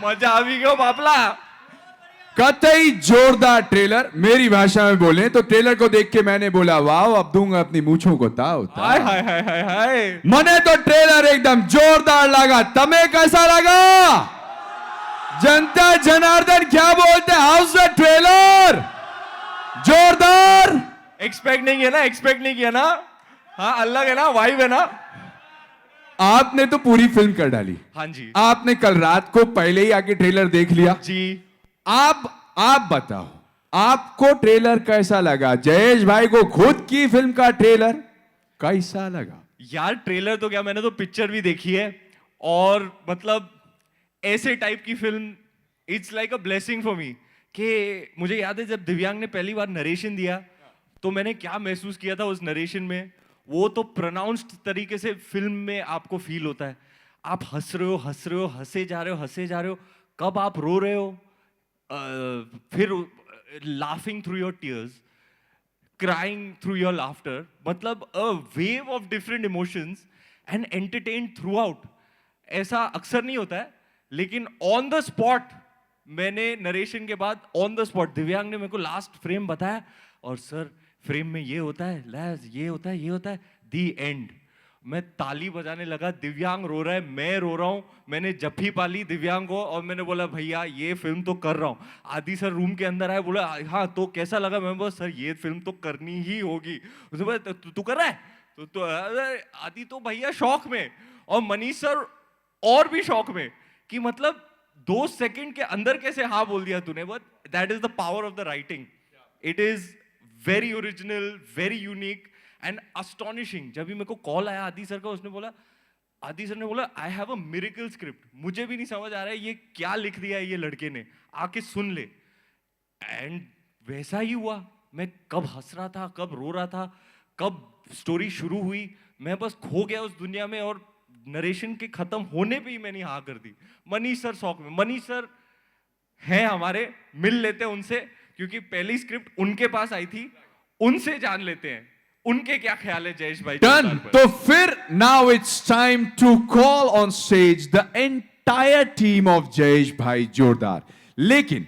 मजा आ भी गयो बापला। कतई जोरदार ट्रेलर। मेरी भाषा में बोले तो ट्रेलर को देख के मैंने बोला वाह, अब दूंगा अपनी मूछों को ताव ताव। हाय हाय हाय हाय हाय। मने तो ट्रेलर एकदम जोरदार लगा, तमें कैसा लगा? जनता जनार्दन क्या बोलते हैं? हाउस द ट्रेलर जोरदार। एक्सपेक्ट नहीं किया ना, एक्सपेक्ट नहीं किया ना। हाँ अलग है ना, वाइब है ना। आपने तो पूरी फिल्म कर डाली। हाँ जी आपने कल रात को पहले ही आके ट्रेलर देख लिया जी। आप बताओ आपको ट्रेलर कैसा लगा? जयेश भाई को खुद की फिल्म का ट्रेलर कैसा लगा? यार ट्रेलर तो क्या, मैंने तो पिक्चर भी देखी है और मतलब ऐसे टाइप की film it's like a blessing for me. कि मुझे याद है जब दिव्यांग ने पहली बार नरेशन दिया तो मैंने क्या महसूस किया था उस नरेशन में। वो तो प्रोनाउंस्ड तरीके से फिल्म में आपको फील होता है। आप हंस रहे हो, हंसे जा रहे हो, हंसे जा रहे हो, कब आप रो रहे हो, फिर laughing through your tears, crying through your laughter, मतलब a wave of different emotions and entertain throughout. ऐसा अक्सर नहीं होता है, लेकिन ऑन द स्पॉट मैंने नरेशन के बाद ऑन द स्पॉट दिव्यांग ने मेरे को लास्ट फ्रेम बताया और सर फ्रेम में ये होता है, लैस ये होता है, ये होता है, दी एंड। मैं ताली बजाने लगा, दिव्यांग रो रहा है, मैं रो रहा हूं। मैंने जफ्फी पाली दिव्यांग को और मैंने बोला भैया ये फिल्म तो कर रहा हूं। आदि सर रूम के अंदर आए, बोला हाँ तो कैसा लगा? मैं बोला सर ये फिल्म तो करनी ही होगी। उसने बोला तू कर रहा है? तो आदि तो भैया शौक में, और मनीष सर और भी शौक में कि मतलब 2 सेकंड के अंदर कैसे हाँ बोल दिया तूने। But that is the power of the writing. It is very original, very unique and astonishing. जब भी मेरे को कॉल आया आदि सर का, उसने बोला, आदि सर ने बोला I have a miracle script, मुझे भी नहीं समझ आ रहा है ये क्या लिख दिया है ये लड़के ने, आके सुन ले। एंड वैसा ही हुआ। मैं कब हंस रहा था, कब रो रहा था, कब स्टोरी शुरू हुई, मैं बस खो गया उस दुनिया में। और नरेशन के खत्म होने पे ही मैंने हाँ कर दी। मनीष सर शौक में, मनीष सर हैं हमारे, मिल लेते हैं उनसे क्योंकि पहली स्क्रिप्ट उनके पास आई थी, उनसे जान लेते हैं उनके क्या ख्याल है जयेश भाई। डन। तो फिर now it's time to call on stage the entire team of Jayesh भाई जोरदार। लेकिन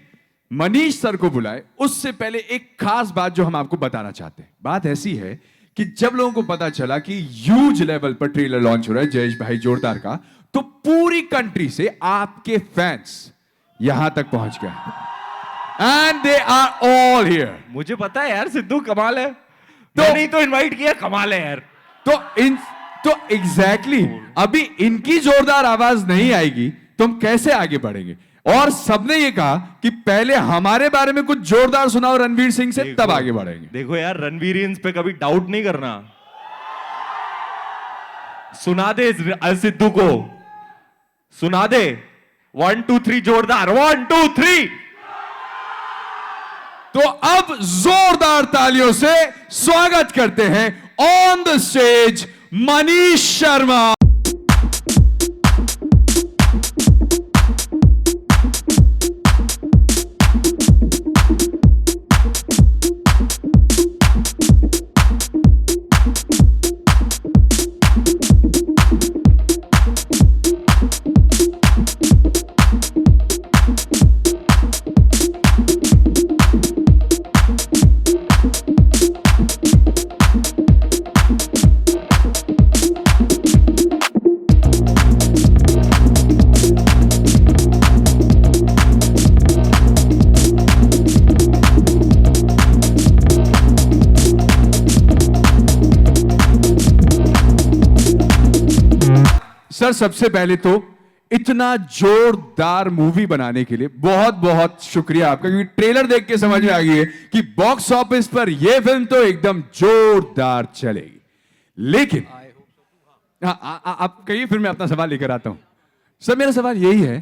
मनीष सर को बुलाए उससे पहले एक खास बात जो हम आपको बताना चाहते हैं। बात ऐसी है कि जब लोगों को पता चला कि ह्यूज लेवल पर ट्रेलर लॉन्च हो रहा है जयेश भाई जोरदार का, तो पूरी कंट्री से आपके फैंस यहां तक पहुंच गए and they are all here. मुझे पता है यार सिद्धू कमाल है, तो मैंने ही तो इनवाइट किया, कमाल है यार। तो एग्जैक्टली अभी इनकी जोरदार आवाज नहीं आएगी तो हम कैसे आगे बढ़ेंगे? और सबने ये कहा कि पहले हमारे बारे में कुछ जोरदार सुनाओ रणवीर सिंह से, तब आगे बढ़ेंगे। देखो यार रणवीर इन पे कभी डाउट नहीं करना, सुना दे सिद्धू को, सुना दे 1 2 3 जोरदार 1 2 3। तो अब जोरदार तालियों से स्वागत करते हैं on the stage Manish Sharma. Sir सबसे पहले तो इतना जोरदार मूवी बनाने के लिए बहुत बहुत शुक्रिया आपका, क्योंकि ट्रेलर देख के समझ में आ गई है कि बॉक्स ऑफिस पर यह फिल्म तो एकदम जोरदार चलेगी। लेकिन आप कहिए, फिर मैं अपना सवाल लेकर आता हूं। सर मेरा सवाल यही है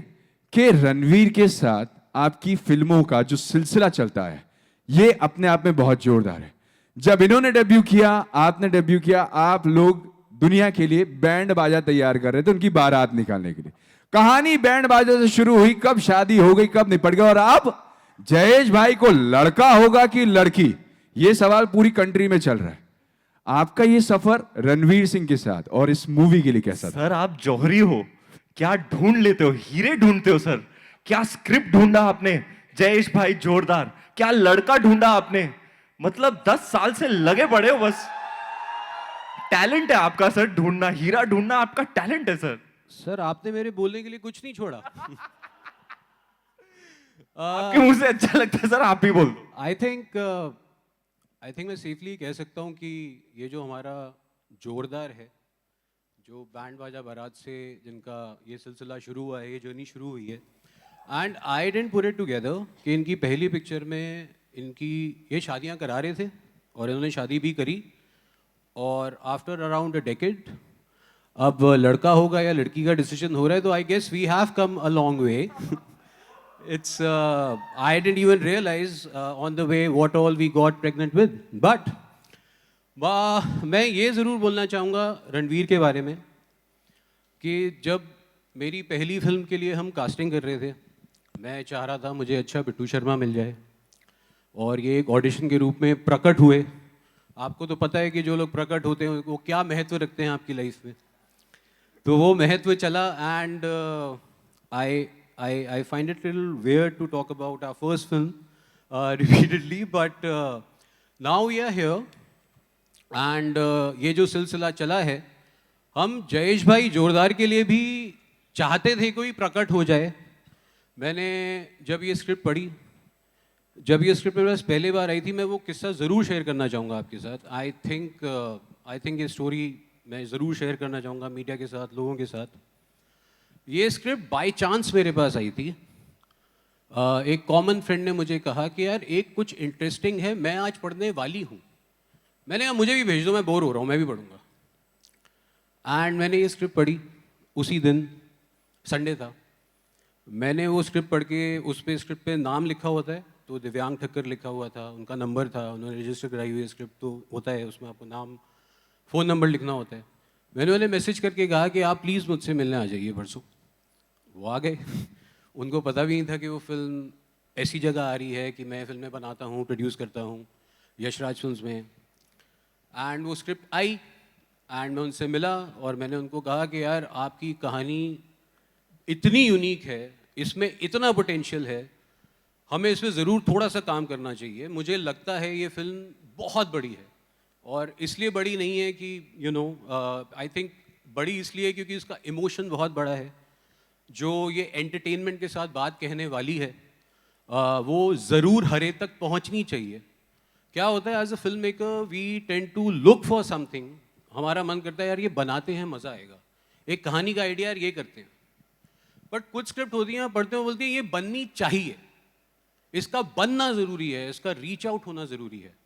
कि रणवीर के साथ आपकी फिल्मों का जो सिलसिला चलता है ये अपने आप में बहुत जोरदार है। जब इन्होंने डेब्यू किया, आपने डेब्यू किया, आप लोग दुनिया के लिए बैंड बाजा तैयार कर रहे थे उनकी बारात निकालने के लिए। कहानी बैंड बाजा से शुरू हुई, कब शादी हो गई, कब निपट गया, और अब जयेश भाई को लड़का होगा कि लड़की, ये सवाल पूरी कंट्री में चल रहा है। आपका ये सफर रणवीर सिंह के साथ और इस मूवी के लिए कैसा था? सर आप जौहरी हो, क्या ढूंढ लेते हो, हीरे ढूंढते हो सर। क्या स्क्रिप्ट ढूंढा आपने जयेश भाई, जोरदार। क्या लड़का ढूंढा आपने, मतलब 10 साल से लगे पड़े हो बस। टैलेंट है आपका सर, ढूंढना, हीरा ढूंढना आपका टैलेंट है सर। सर आपने मेरे बोलने के लिए कुछ नहीं छोड़ा। आपके मुंह से अच्छा लगता है सर, आप ही बोल दो। आई थिंक मैं सेफली कह सकता हूँ कि ये जो हमारा जोरदार है, जो बैंड बाजा बारात से जिनका ये सिलसिला शुरू हुआ है, ये जर्नी शुरू हुई है, and I didn't put it together कि इनकी पहली पिक्चर में इनकी ये शादियाँ करा रहे थे और इन्होंने शादी भी करी, और आफ्टर अराउंड अ डेकेड अब लड़का होगा या लड़की का डिसीजन हो रहा है, तो I guess we have come a long way. It's I didn't even realize on the way what all we got pregnant with. But मैं ये ज़रूर बोलना चाहूँगा रणवीर के बारे में कि जब मेरी पहली फिल्म के लिए हम कास्टिंग कर रहे थे, मैं चाह रहा था मुझे अच्छा बिट्टू शर्मा मिल जाए और ये एक ऑडिशन के रूप में प्रकट हुए। आपको तो पता है कि जो लोग प्रकट होते हैं वो क्या महत्व रखते हैं आपकी लाइफ में, तो वो महत्व चला। And I find it a little weird to talk about our first film repeatedly, but now we are here and ये जो सिलसिला चला है, हम जयेश भाई जोरदार के लिए भी चाहते थे कोई प्रकट हो जाए। मैंने जब ये स्क्रिप्ट पढ़ी, जब ये स्क्रिप्ट मेरे पास पहली बार आई थी, मैं वो किस्सा ज़रूर शेयर करना चाहूँगा आपके साथ। आई थिंक ये स्टोरी मैं ज़रूर शेयर करना चाहूँगा मीडिया के साथ, लोगों के साथ। ये स्क्रिप्ट बाय चांस मेरे पास आई थी। एक कॉमन फ्रेंड ने मुझे कहा कि यार एक कुछ इंटरेस्टिंग है, मैं आज पढ़ने वाली हूँ। मैंने कहा मुझे भी भेज दो, मैं बोर हो रहा हूँ, मैं भी पढ़ूंगा। एंड मैंने ये स्क्रिप्ट पढ़ी उसी दिन, संडे था। मैंने वो स्क्रिप्ट पढ़ के, उस पे स्क्रिप्ट पे नाम लिखा होता है, तो दिव्यांग ठक्कर लिखा हुआ था, उनका नंबर था, उन्होंने रजिस्टर कराई हुई स्क्रिप्ट, तो होता है उसमें आपको नाम, फ़ोन नंबर लिखना होता है। मैंने उन्हें मैसेज करके कहा कि आप प्लीज़ मुझसे मिलने आ जाइए परसों। वो आ गए। उनको पता भी नहीं था कि वो फिल्म ऐसी जगह आ रही है कि मैं फिल्में बनाता हूँ, प्रोड्यूस करता हूँ यशराज फिल्म्स में। एंड वो स्क्रिप्ट आई एंड मैं उनसे मिला और मैंने उनको कहा कि यार आपकी कहानी इतनी यूनिक है, इसमें इतना पोटेंशियल है, हमें इसमें ज़रूर थोड़ा सा काम करना चाहिए। मुझे लगता है ये फिल्म बहुत बड़ी है, और इसलिए बड़ी नहीं है कि आई थिंक बड़ी इसलिए क्योंकि इसका इमोशन बहुत बड़ा है। जो ये एंटरटेनमेंट के साथ बात कहने वाली है वो ज़रूर हरे तक पहुंचनी चाहिए। क्या होता है as a film maker, we tend to look for something, हमारा मन करता है यार ये बनाते हैं मज़ा आएगा, एक कहानी का आइडिया यार ये करते हैं। बट कुछ स्क्रिप्ट होती हैं, पढ़ते हैं, बोलती हैं ये बननी चाहिए, इसका बनना ज़रूरी है, इसका रीच आउट होना ज़रूरी है।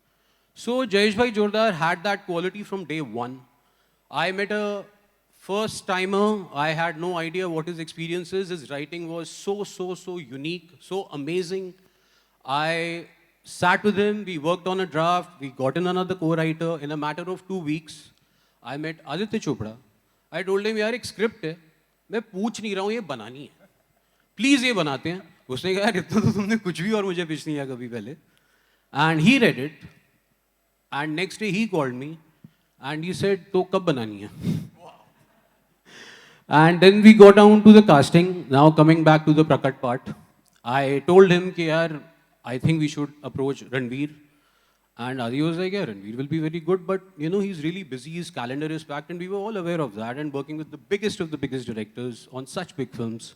So Jayesh Bhai Jordar had that quality from day one. I met a first timer. I had no idea what his experience is. His writing was so unique, so amazing. I sat with him. We worked on a draft. We got in another co-writer. In a matter of 2 weeks, I met Aditya Chopra. I told him यार एक script है, मैं पूछ नहीं रहा हूँ, ये बनानी है, प्लीज़ ये बनाते हैं। उसने कहा यार इतना तो तुमने कुछ भी और मुझे पिच नहीं किया कभी पहले। And he read it. And next day he called me and he said, तो कब बनानी है? And then we got down to the casting. Now coming back to the Prakat part, I told him कि यार I think we should approach Ranveer. And Adi was like, yeah, Ranveer will be very good, but he's really busy, his calendar is packed, and we were all aware of that, and working with the biggest of the biggest directors on such big films.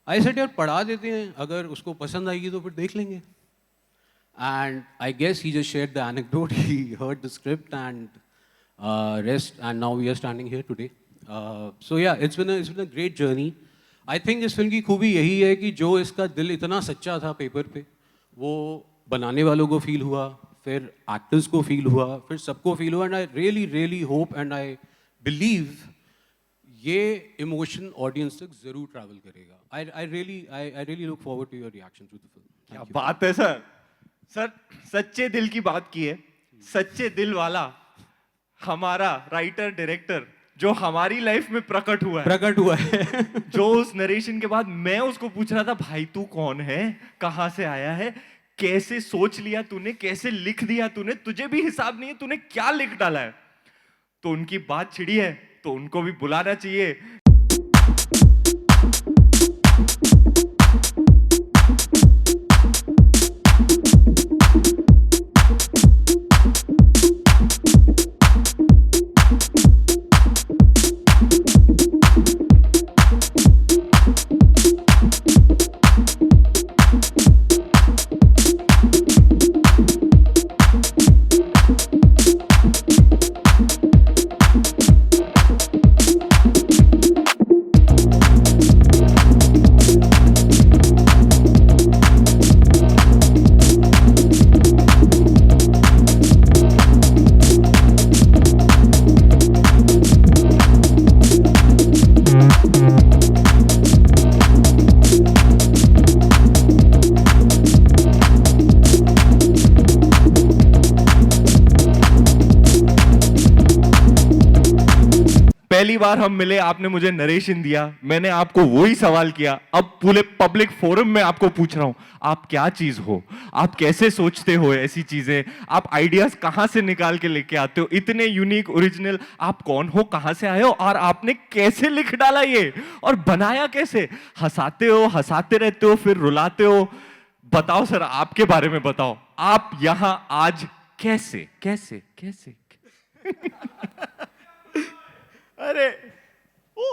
I said यार पढ़ा देते हैं, अगर उसको पसंद आएगी तो फिर देख लेंगे। And I guess he just shared the anecdote. He heard the script and rest, and now we are standing here today. So yeah, it's been a great journey. I think इस फिल्म की खूबी यही है कि जो इसका दिल इतना सच्चा था पेपर पे, वो बनाने वालों को फील हुआ, फिर एक्टर्स को फील हुआ, फिर सबको फील हुआ, and I really hope and I believe ये इमोशन ऑडियंस तक जरूर ट्रैवल करेगा। I really look forward to your reaction to the film. क्या बात है सर। सर सच्चे दिल की बात की है, सच्चे दिल वाला हमारा राइटर डायरेक्टर जो हमारी लाइफ में प्रकट हुआ है जो उस नरेशन के बाद मैं उसको पूछ रहा था, भाई तू कौन है, कहाँ से आया है, कैसे सोच लिया तूने, कैसे लिख दिया तूने, तुझे भी हिसाब नहीं है तूने क्या लिख डाला है। तो उनकी बात छिड़ी है तो उनको भी बुलाना चाहिए। पहली बार हम मिले, आपने मुझे नरेशन दिया, मैंने आपको वही सवाल किया, अब पूरे पब्लिक फोरम में आपको पूछ रहा हूं, आप क्या चीज हो, आप कैसे सोचते हो ऐसी चीजें, आप आइडियाज कहां से निकाल के लेके आते हो, इतने यूनिक ओरिजिनल, आप कौन हो, कहां से आए हो, और आपने कैसे लिख डाला ये, और बनाया कैसे, हंसाते हो, हंसाते रहते हो, फिर रुलाते हो, बताओ सर, आपके बारे में बताओ, आप यहां आज कैसे कैसे कैसे अरे ओ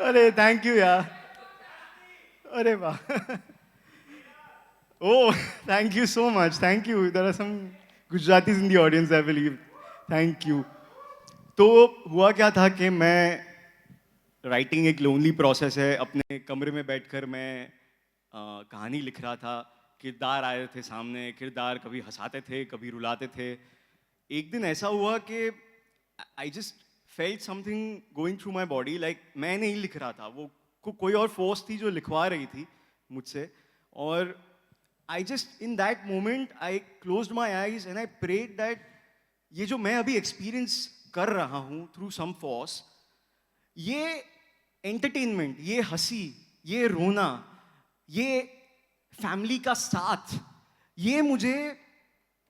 अरे थैंक यू यार, अरे वाह, oh thank you so much, thank you, there are some Gujaratis in the audience I believe, thank you. तो हुआ क्या था कि मैं, राइटिंग एक लोनली प्रोसेस है, अपने कमरे में बैठकर मैं कहानी लिख रहा था, किरदार आए थे सामने, किरदार कभी हंसाते थे, कभी रुलाते थे। एक दिन ऐसा हुआ कि I just felt something going through my body, like मैं नहीं लिख रहा था, वो कोई और फोर्स थी जो लिखवा रही थी मुझसे, और I just in that moment I closed my eyes and I prayed that ये जो मैं अभी एक्सपीरियंस कर रहा हूँ थ्रू सम फोर्स, ये एंटरटेनमेंट, ये हंसी, ये रोना, ये फैमिली का साथ, ये मुझे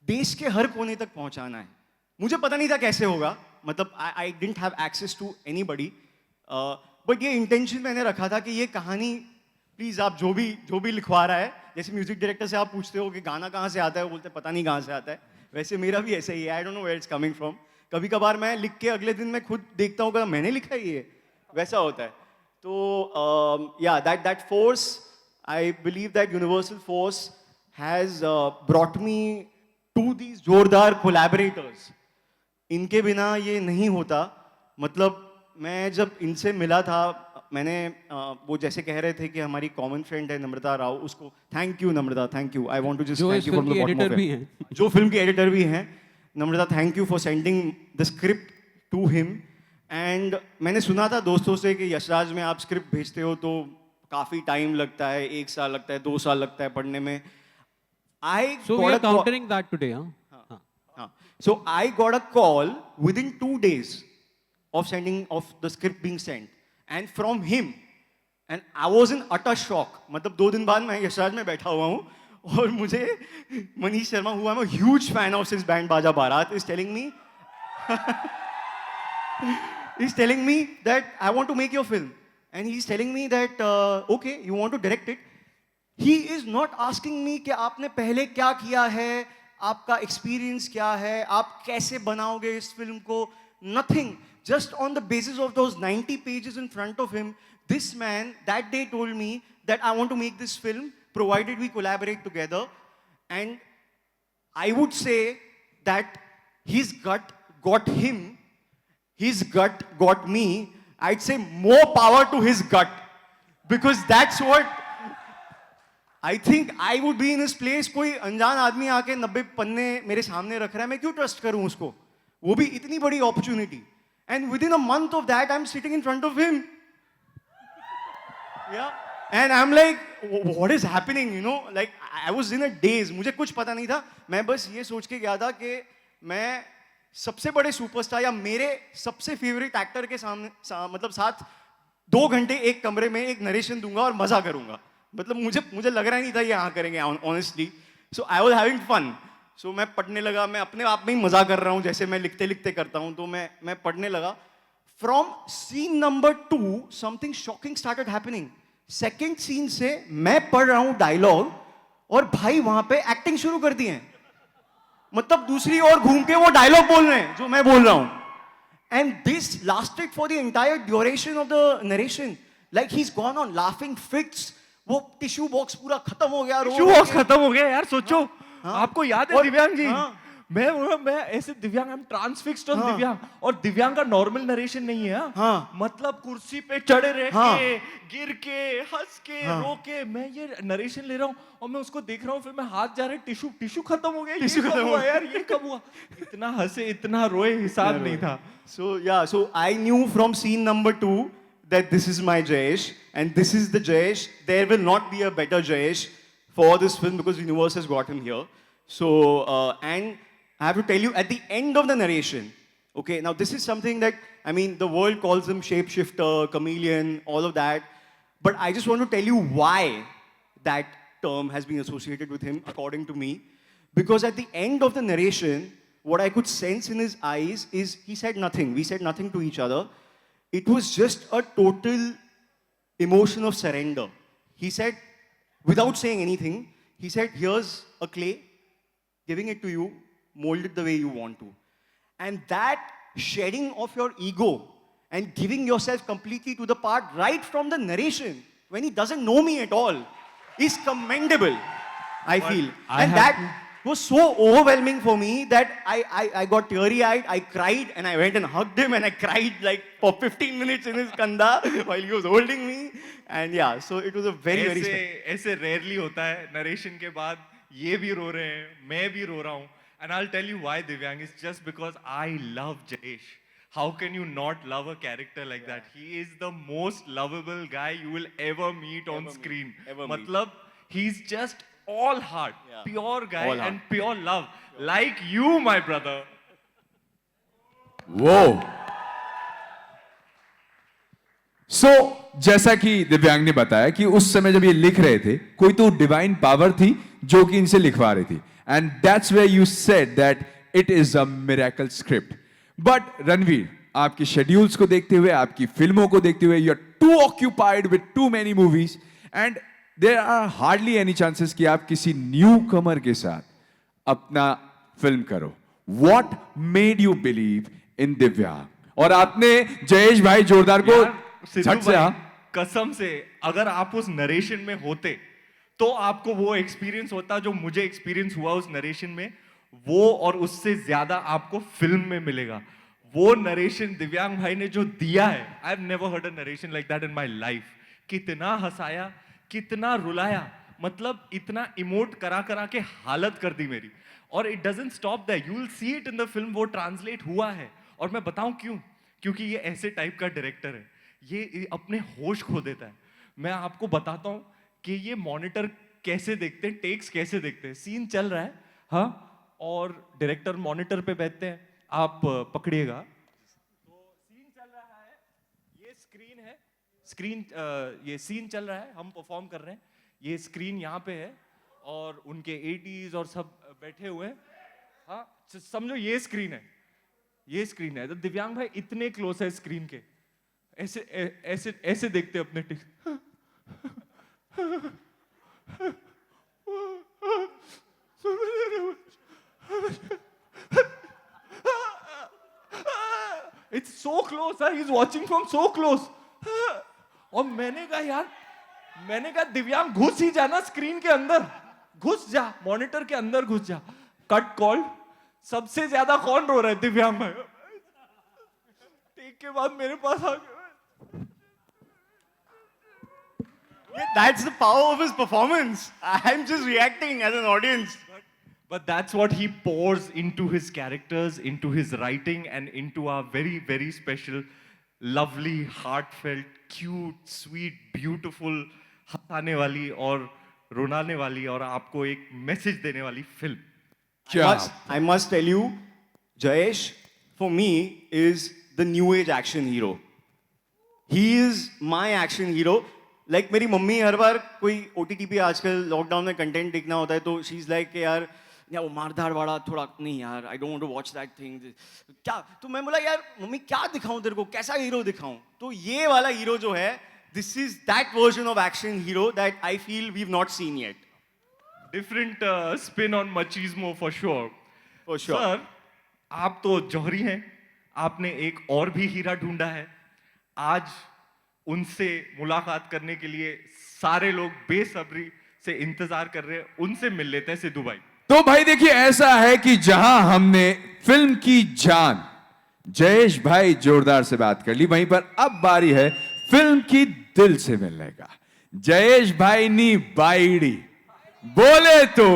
देश के हर कोने तक पहुंचाना है। मुझे पता नहीं था कैसे होगा, मतलब I didn't have access to anybody, but ये इंटेंशन मैंने रखा था कि ये कहानी प्लीज आप जो भी लिखवा रहा है, जैसे म्यूजिक डायरेक्टर से आप पूछते हो कि गाना कहाँ से आता है, वो बोलते हैं पता नहीं कहाँ से आता है, वैसे मेरा भी ऐसा ही है, I don't know where it's coming from. कभी कभार मैं लिख के अगले दिन मैं खुद देखता हूँ कि मैंने लिखा है ये, वैसा होता है। तो या that force, I believe that universal force has brought me to these जोरदार कोलैबोरेटर्स। इनके बिना ये नहीं होता। मतलब मैं जब इनसे मिला था, मैंने वो जैसे कह रहे थे कि हमारी कॉमन फ्रेंड है नम्रता राव, उसको thank you Namrata, thank you, I want to just thank you for the bottom of it, जो फिल्म की एडिटर भी हैं Namrata, thank you for sending the script to him. And मैंने सुना था दोस्तों से कि यशराज में आप स्क्रिप्ट भेजते हो तो काफी टाइम लगता है, 1 साल लगता है, 2 साल लगता है पढ़ने में। So we are countering that today, huh? So I got a call within 2 days of the script being sent, and from him, and I was in utter shock. मतलब 2 दिन बाद मैं यशराज में बैठा हुआ हूँ और मुझे Manish Sharma, who I'm a huge fan of since Band Baja Bharat, is telling me that I want to make your film, and he's telling me that okay, you want to direct it. He is not asking me कि आपने पहले क्या किया है, आपका experience क्या है, आप कैसे बनाओगे इस फिल्म को, nothing. Just on the basis of those 90 pages in front of him, this man that day told me that I want to make this film provided we collaborate together. And I would say that his gut got him, his gut got me. I'd say more power to his gut, because that's what I think I would be in his place. कोई अनजान आदमी आके 90 पन्ने मेरे सामने रख रहा है, मैं क्यों ट्रस्ट करूं उसको, वो भी इतनी बड़ी opportunity. And within a month of that, I'm sitting in front of him. Yeah. And I'm like, what is happening, you know? Like, I was in a daze. मुझे कुछ पता नहीं था। मैं बस ये सोच के गया था कि मैं सबसे बड़े सुपरस्टार या मेरे सबसे फेवरेट एक्टर के सामने मतलब साथ 2 घंटे एक कमरे में एक नरेशन दूंगा और मजा करूंगा। मतलब मुझे लग रहा नहीं था ये यहाँ करेंगे, honestly. So I was having fun. So मैं पढ़ने लगा, मैं अपने आप में ही मजा कर रहा हूँ, जैसे मैं लिखते लिखते करता हूँ। तो मैं पढ़ने लगा। From scene number 2 something shocking started happening. Second scene से मैं पढ़ रहा हूँ डायलॉग और भाई वहां पे एक्टिंग शुरू कर दी है। मतलब दूसरी ओर घूम के वो डायलॉग बोल रहे हैं जो मैं बोल रहा हूँ। And this lasted for the entire duration of the narration. Like he is gone on laughing fits. वो टिश्यू बॉक्स पूरा खत्म हो गया, टिश्यू बॉक्स खत्म हो गया यार। सोचो, आपको याद है दिव्यांग जी, मैं ऐसे दिव्यांग, आई एम ट्रांसफिक्स्ड ऑन दिव्यांग, और दिव्यांग का नॉर्मल नरेशन नहीं है। मतलब कुर्सी पे चढ़े रह के, गिर के, हंस के, रो के, मैं ये नरेशन ले रहा हूँ और मैं उसको देख रहा हूँ, फिर मैं हाथ जा रहा है, टिश्यू खत्म हो गया, ये कब हुआ यार, ये कब हुआ? इतना हंसे, इतना रोए, हिसाब नहीं था। So I knew from scene number 2 that this is my Jayesh, and this is the Jayesh. There will not be a better Jayesh for this film because Universe has got him here. So and I have to tell you, at the end of the narration, Okay, now this is something that, I mean, the world calls him shapeshifter, chameleon, all of that. But I just want to tell you why that term has been associated with him, according to me. Because at the end of the narration, what I could sense in his eyes is he said nothing. We said nothing to each other. It was just a total emotion of surrender. He said, without saying anything, he said, here's a clay, giving it to you, mold it the way you want to. And that shedding of your ego and giving yourself completely to the part right from the narration, when he doesn't know me at all, is commendable, I feel. And that was so overwhelming for me that I got teary-eyed, I cried, and I went and hugged him, and I cried like for 15 minutes in his kanda while he was holding me. And yeah, so it was a very, very special. ऐसे rarely होता है narration के बाद ये भी रो रहे हैं, मैं भी रो रहा हूँ. And I'll tell you why, Divyang. It's just because I love Jayesh. How can you not love a character like that? He is the most lovable guy you will ever meet on screen. Matlab, he's just all heart, pure guy All heart. and pure love. Like you, my brother. वो जैसा कि दिव्यांग ने बताया कि उस समय जब ये लिख रहे थे, कोई तो डिवाइन पावर थी जो कि इनसे लिखवा रही थी. And that's where you said that it is a miracle script. But Ranveer, आपके शेड्यूल्स को देखते हुए, आपकी फिल्मों को देखते हुए, you're too occupied with too many movies, and there are hardly any chances कि आप किसी newcomer के साथ अपना फिल्म करो. What made you believe in दिव्यांग? और आपने जयेश भाई जोरदार को सिद्धू झट से भाई, हाँ, कसम से अगर आप उस नरेशन में होते तो आपको वो एक्सपीरियंस होता जो मुझे एक्सपीरियंस हुआ उस नरेशन में, वो और उससे ज्यादा आपको फिल्म में मिलेगा. वो नरेशन दिव्यांग भाई ने जो दिया है, I have never heard a narration like that in my life. कितना हंसाया, कितना रुलाया, मतलब इतना इमोट करा करा के हालत कर दी मेरी. और it doesn't stop that, you will see it in the film. वो ट्रांसलेट हुआ है. और मैं बताऊं क्यों? क्योंकि ये ऐसे टाइप का डायरेक्टर है, ये अपने होश खो देता है. मैं आपको बताता हूं कि ये मॉनिटर कैसे देखते हैं, टेक्स कैसे देखते हैं. सीन चल रहा है, हाँ, और डायरेक्टर मॉनिटर पे बैठते हैं. आप पकड़िएगा, तो सीन चल रहा है, ये स्क्रीन है, स्क्रीन, ये सीन चल रहा है, हम परफॉर्म कर रहे हैं, ये स्क्रीन यहाँ पे है और उनके 80s और सब बैठे हुए हैं. हाँ, समझो ये स्क्रीन है, ये स्क्रीन है. तो दिव्यांग भाई इतने क्लोज है स्क्रीन के, ऐसे ऐसे ऐसे देखते अपने takes. It's so close, huh? He's watching from so close. और मैंने कहा यार, मैंने कहा दिव्यांग घुस ही जाना स्क्रीन के अंदर, घुस जा, मॉनिटर के अंदर घुस जा. Cut call. सबसे ज्यादा कौन रो रहा है? दिव्यांग भाई. टेक के बाद मेरे पास आ गया. Yeah, that's the power of his performance. I'm just reacting as an audience. But that's what he pours into his characters, into his writing, and into our very, very special, lovely, heartfelt, cute, sweet, beautiful, हंसाने वाली और रुलाने वाली और आपको एक message देने वाली film. I must tell you, Jayesh, for me, is the new age action hero. He is my action hero. Like मेरी मम्मी हर बार कोई OTT पे आजकल लॉकडाउन में कंटेंट देखना होता है तो शी इज लाइक यार वो मारधाड़ वाला थोड़ा नहीं यार, I don't want to watch that thing. क्या? तो मैं बोला यार मम्मी क्या दिखाऊं तेरे को, कैसा हीरो दिखाऊं? तो ये वाला हीरो जो है, this is that version of action hero that I feel we have not seen yet. Different spin on machismo for sure. For sure. Sir, आप तो जौहरी हैं, आपने एक और भी हीरा ढूंढा है. आज उनसे मुलाकात करने के लिए सारे लोग बेसब्री से इंतजार कर रहे हैं. उनसे मिल लेते हैं सिद्धू भाई. तो भाई देखिए, ऐसा है कि जहां हमने फिल्म की जान जयेश भाई जोरदार से बात कर ली, वहीं पर अब बारी है फिल्म की दिल से मिलने का. जयेश भाई नी बाईडी बोले तो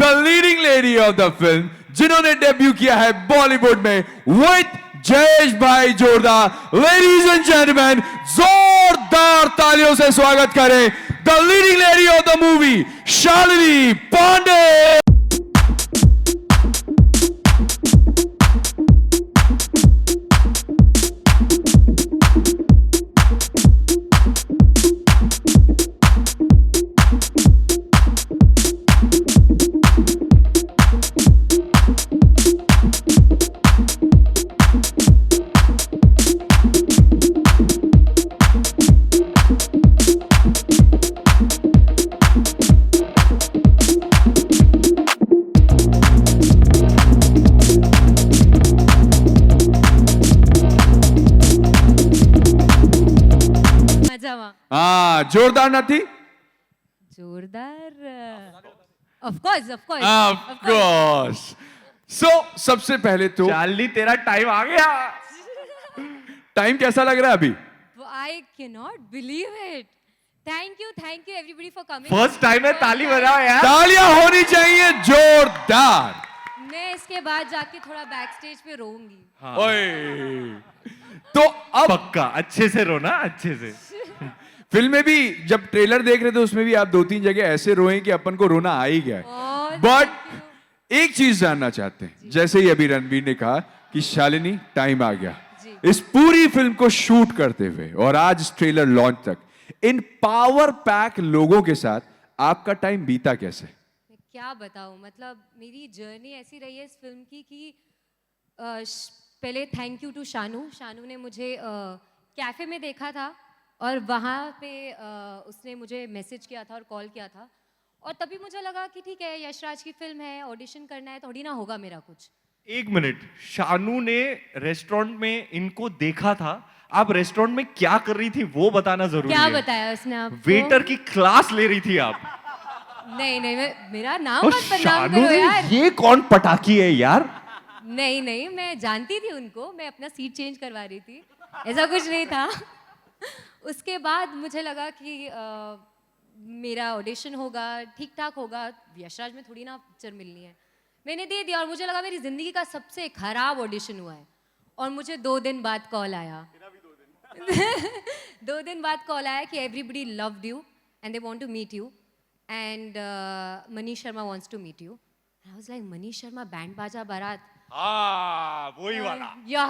the leading lady of the film, जिन्होंने डेब्यू किया है बॉलीवुड में विद जयेश भाई जोरदार. लेडीज एंड जेंटलमैन, जोरदार तालियों से स्वागत करें the leading lady of the movie, Shalini Pandey. हाँ, जोरदार ना थी? जोरदार of course Of course. So, सबसे पहले तो चार्ली तेरा टाइम आ गया। टाइम कैसा लग रहा है अभी? I can not believe it. Thank you everybody for coming. First time है, ताली बजाओ यार। तालियां होनी चाहिए जोरदार। मैं इसके बाद जाके थोड़ा बैक स्टेज पे रोऊंगी। ओए। तो अब पक्का अच्छे से रोना, अच्छे से। फिल्म में भी जब ट्रेलर देख रहे थे उसमें भी आप 2-3 जगह ऐसे रोए कि अपन को रोना आ ही गया है। और बट एक चीज जानना चाहते हैं, जैसे ही अभी रणवीर ने कहा कि शालिनी टाइम आ गया, जी। इस पूरी फिल्म को शूट करते हुए और आज इस ट्रेलर लॉन्च तक इन पावर पैक लोगों के साथ आपका टाइम बीता कैसे? मैं क्या बताऊं, मतलब मेरी जर्नी ऐसी रही है इस फिल्म की कि पहले थैंक यू टू शानू ने मुझे कैफे में देखा था और वहाँ पे उसने मुझे मैसेज किया था और कॉल किया था और तभी मुझे लगा कि ठीक है यशराज की फिल्म है, ऑडिशन करना है, थोड़ी ना होगा मेरा कुछ। एक मिनट, शानू ने रेस्टोरेंट में इनको देखा था, आप रेस्टोरेंट में क्या कर रही थी वो बताना जरूरी क्या है। बताया उसने आपको? वेटर की क्लास ले रही थी आप। नहीं मेरा नाम और मत बदनाम शानू करो ने, यार। ये कौन पटाखी है यार? नहीं मैं जानती थी उनको, मैं अपना सीट चेंज करवा रही थी, ऐसा कुछ नहीं था। उसके बाद मुझे लगा कि मेरा ऑडिशन होगा, ठीक ठाक होगा, यशराज में थोड़ी ना पिक्चर मिलनी है। मैंने दे दिया और मुझे लगा मेरी ज़िंदगी का सबसे खराब ऑडिशन हुआ है और मुझे 2 दिन बाद कॉल आया। 2 दिन बाद कॉल आया कि everybody loved you and they want to meet you and Manish Sharma wants to meet you. I was like Manish Sharma band Baaja Baaraat, वही वाला। या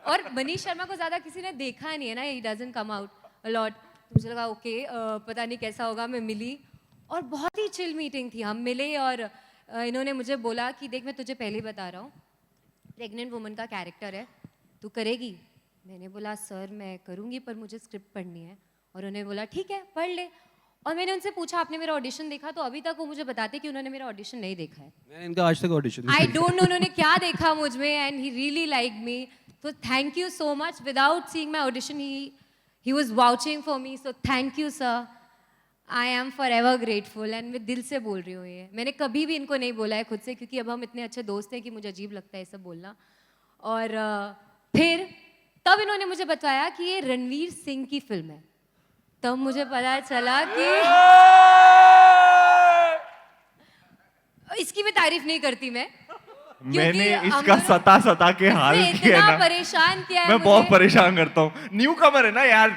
और मनीष शर्मा को ज्यादा किसी ने देखा नहीं है ना, he doesn't come out a lot. मुझे लगा ओके पता नहीं कैसा होगा। मैं मिली और बहुत ही चिल मीटिंग थी। हम मिले और इन्होंने मुझे बोला कि देख मैं तुझे पहले ही बता रहा हूँ, प्रेग्नेंट वुमन का कैरेक्टर है, तू करेगी? मैंने बोला सर मैं करूँगी पर मुझे स्क्रिप्ट पढ़नी है। और उन्होंने बोला ठीक है पढ़ ले। और मैंने उनसे पूछा आपने मेरा ऑडिशन देखा? तो अभी तक वो मुझे बताते कि उन्होंने मेरा ऑडिशन नहीं देखा है। मैंने इनका आज तक ऑडिशन आई डोंट नो उन्होंने क्या देखा मुझ में and he really like me. तो thank you so much. Without seeing my audition he was vouching for me, so thank you sir. I am forever grateful and मैं दिल से बोल रही हूँ ये। मैंने कभी भी इनको नहीं बोला है खुद से, क्योंकि अब हम इतने अच्छे दोस्त हैं कि मुझे अजीब लगता है ये सब बोलना। और फिर तब इन्होंने मुझे बताया कि ये रणवीर सिंह की फिल्म है। तब मुझे पता चला कि इसकी भी तारीफ नहीं करती मैं, मैंने इसका सता के हाल किया इतना ना, परेशान किया है मैं मुझे। बहुत परेशान करता हूँ। न्यू कमर है ना यार,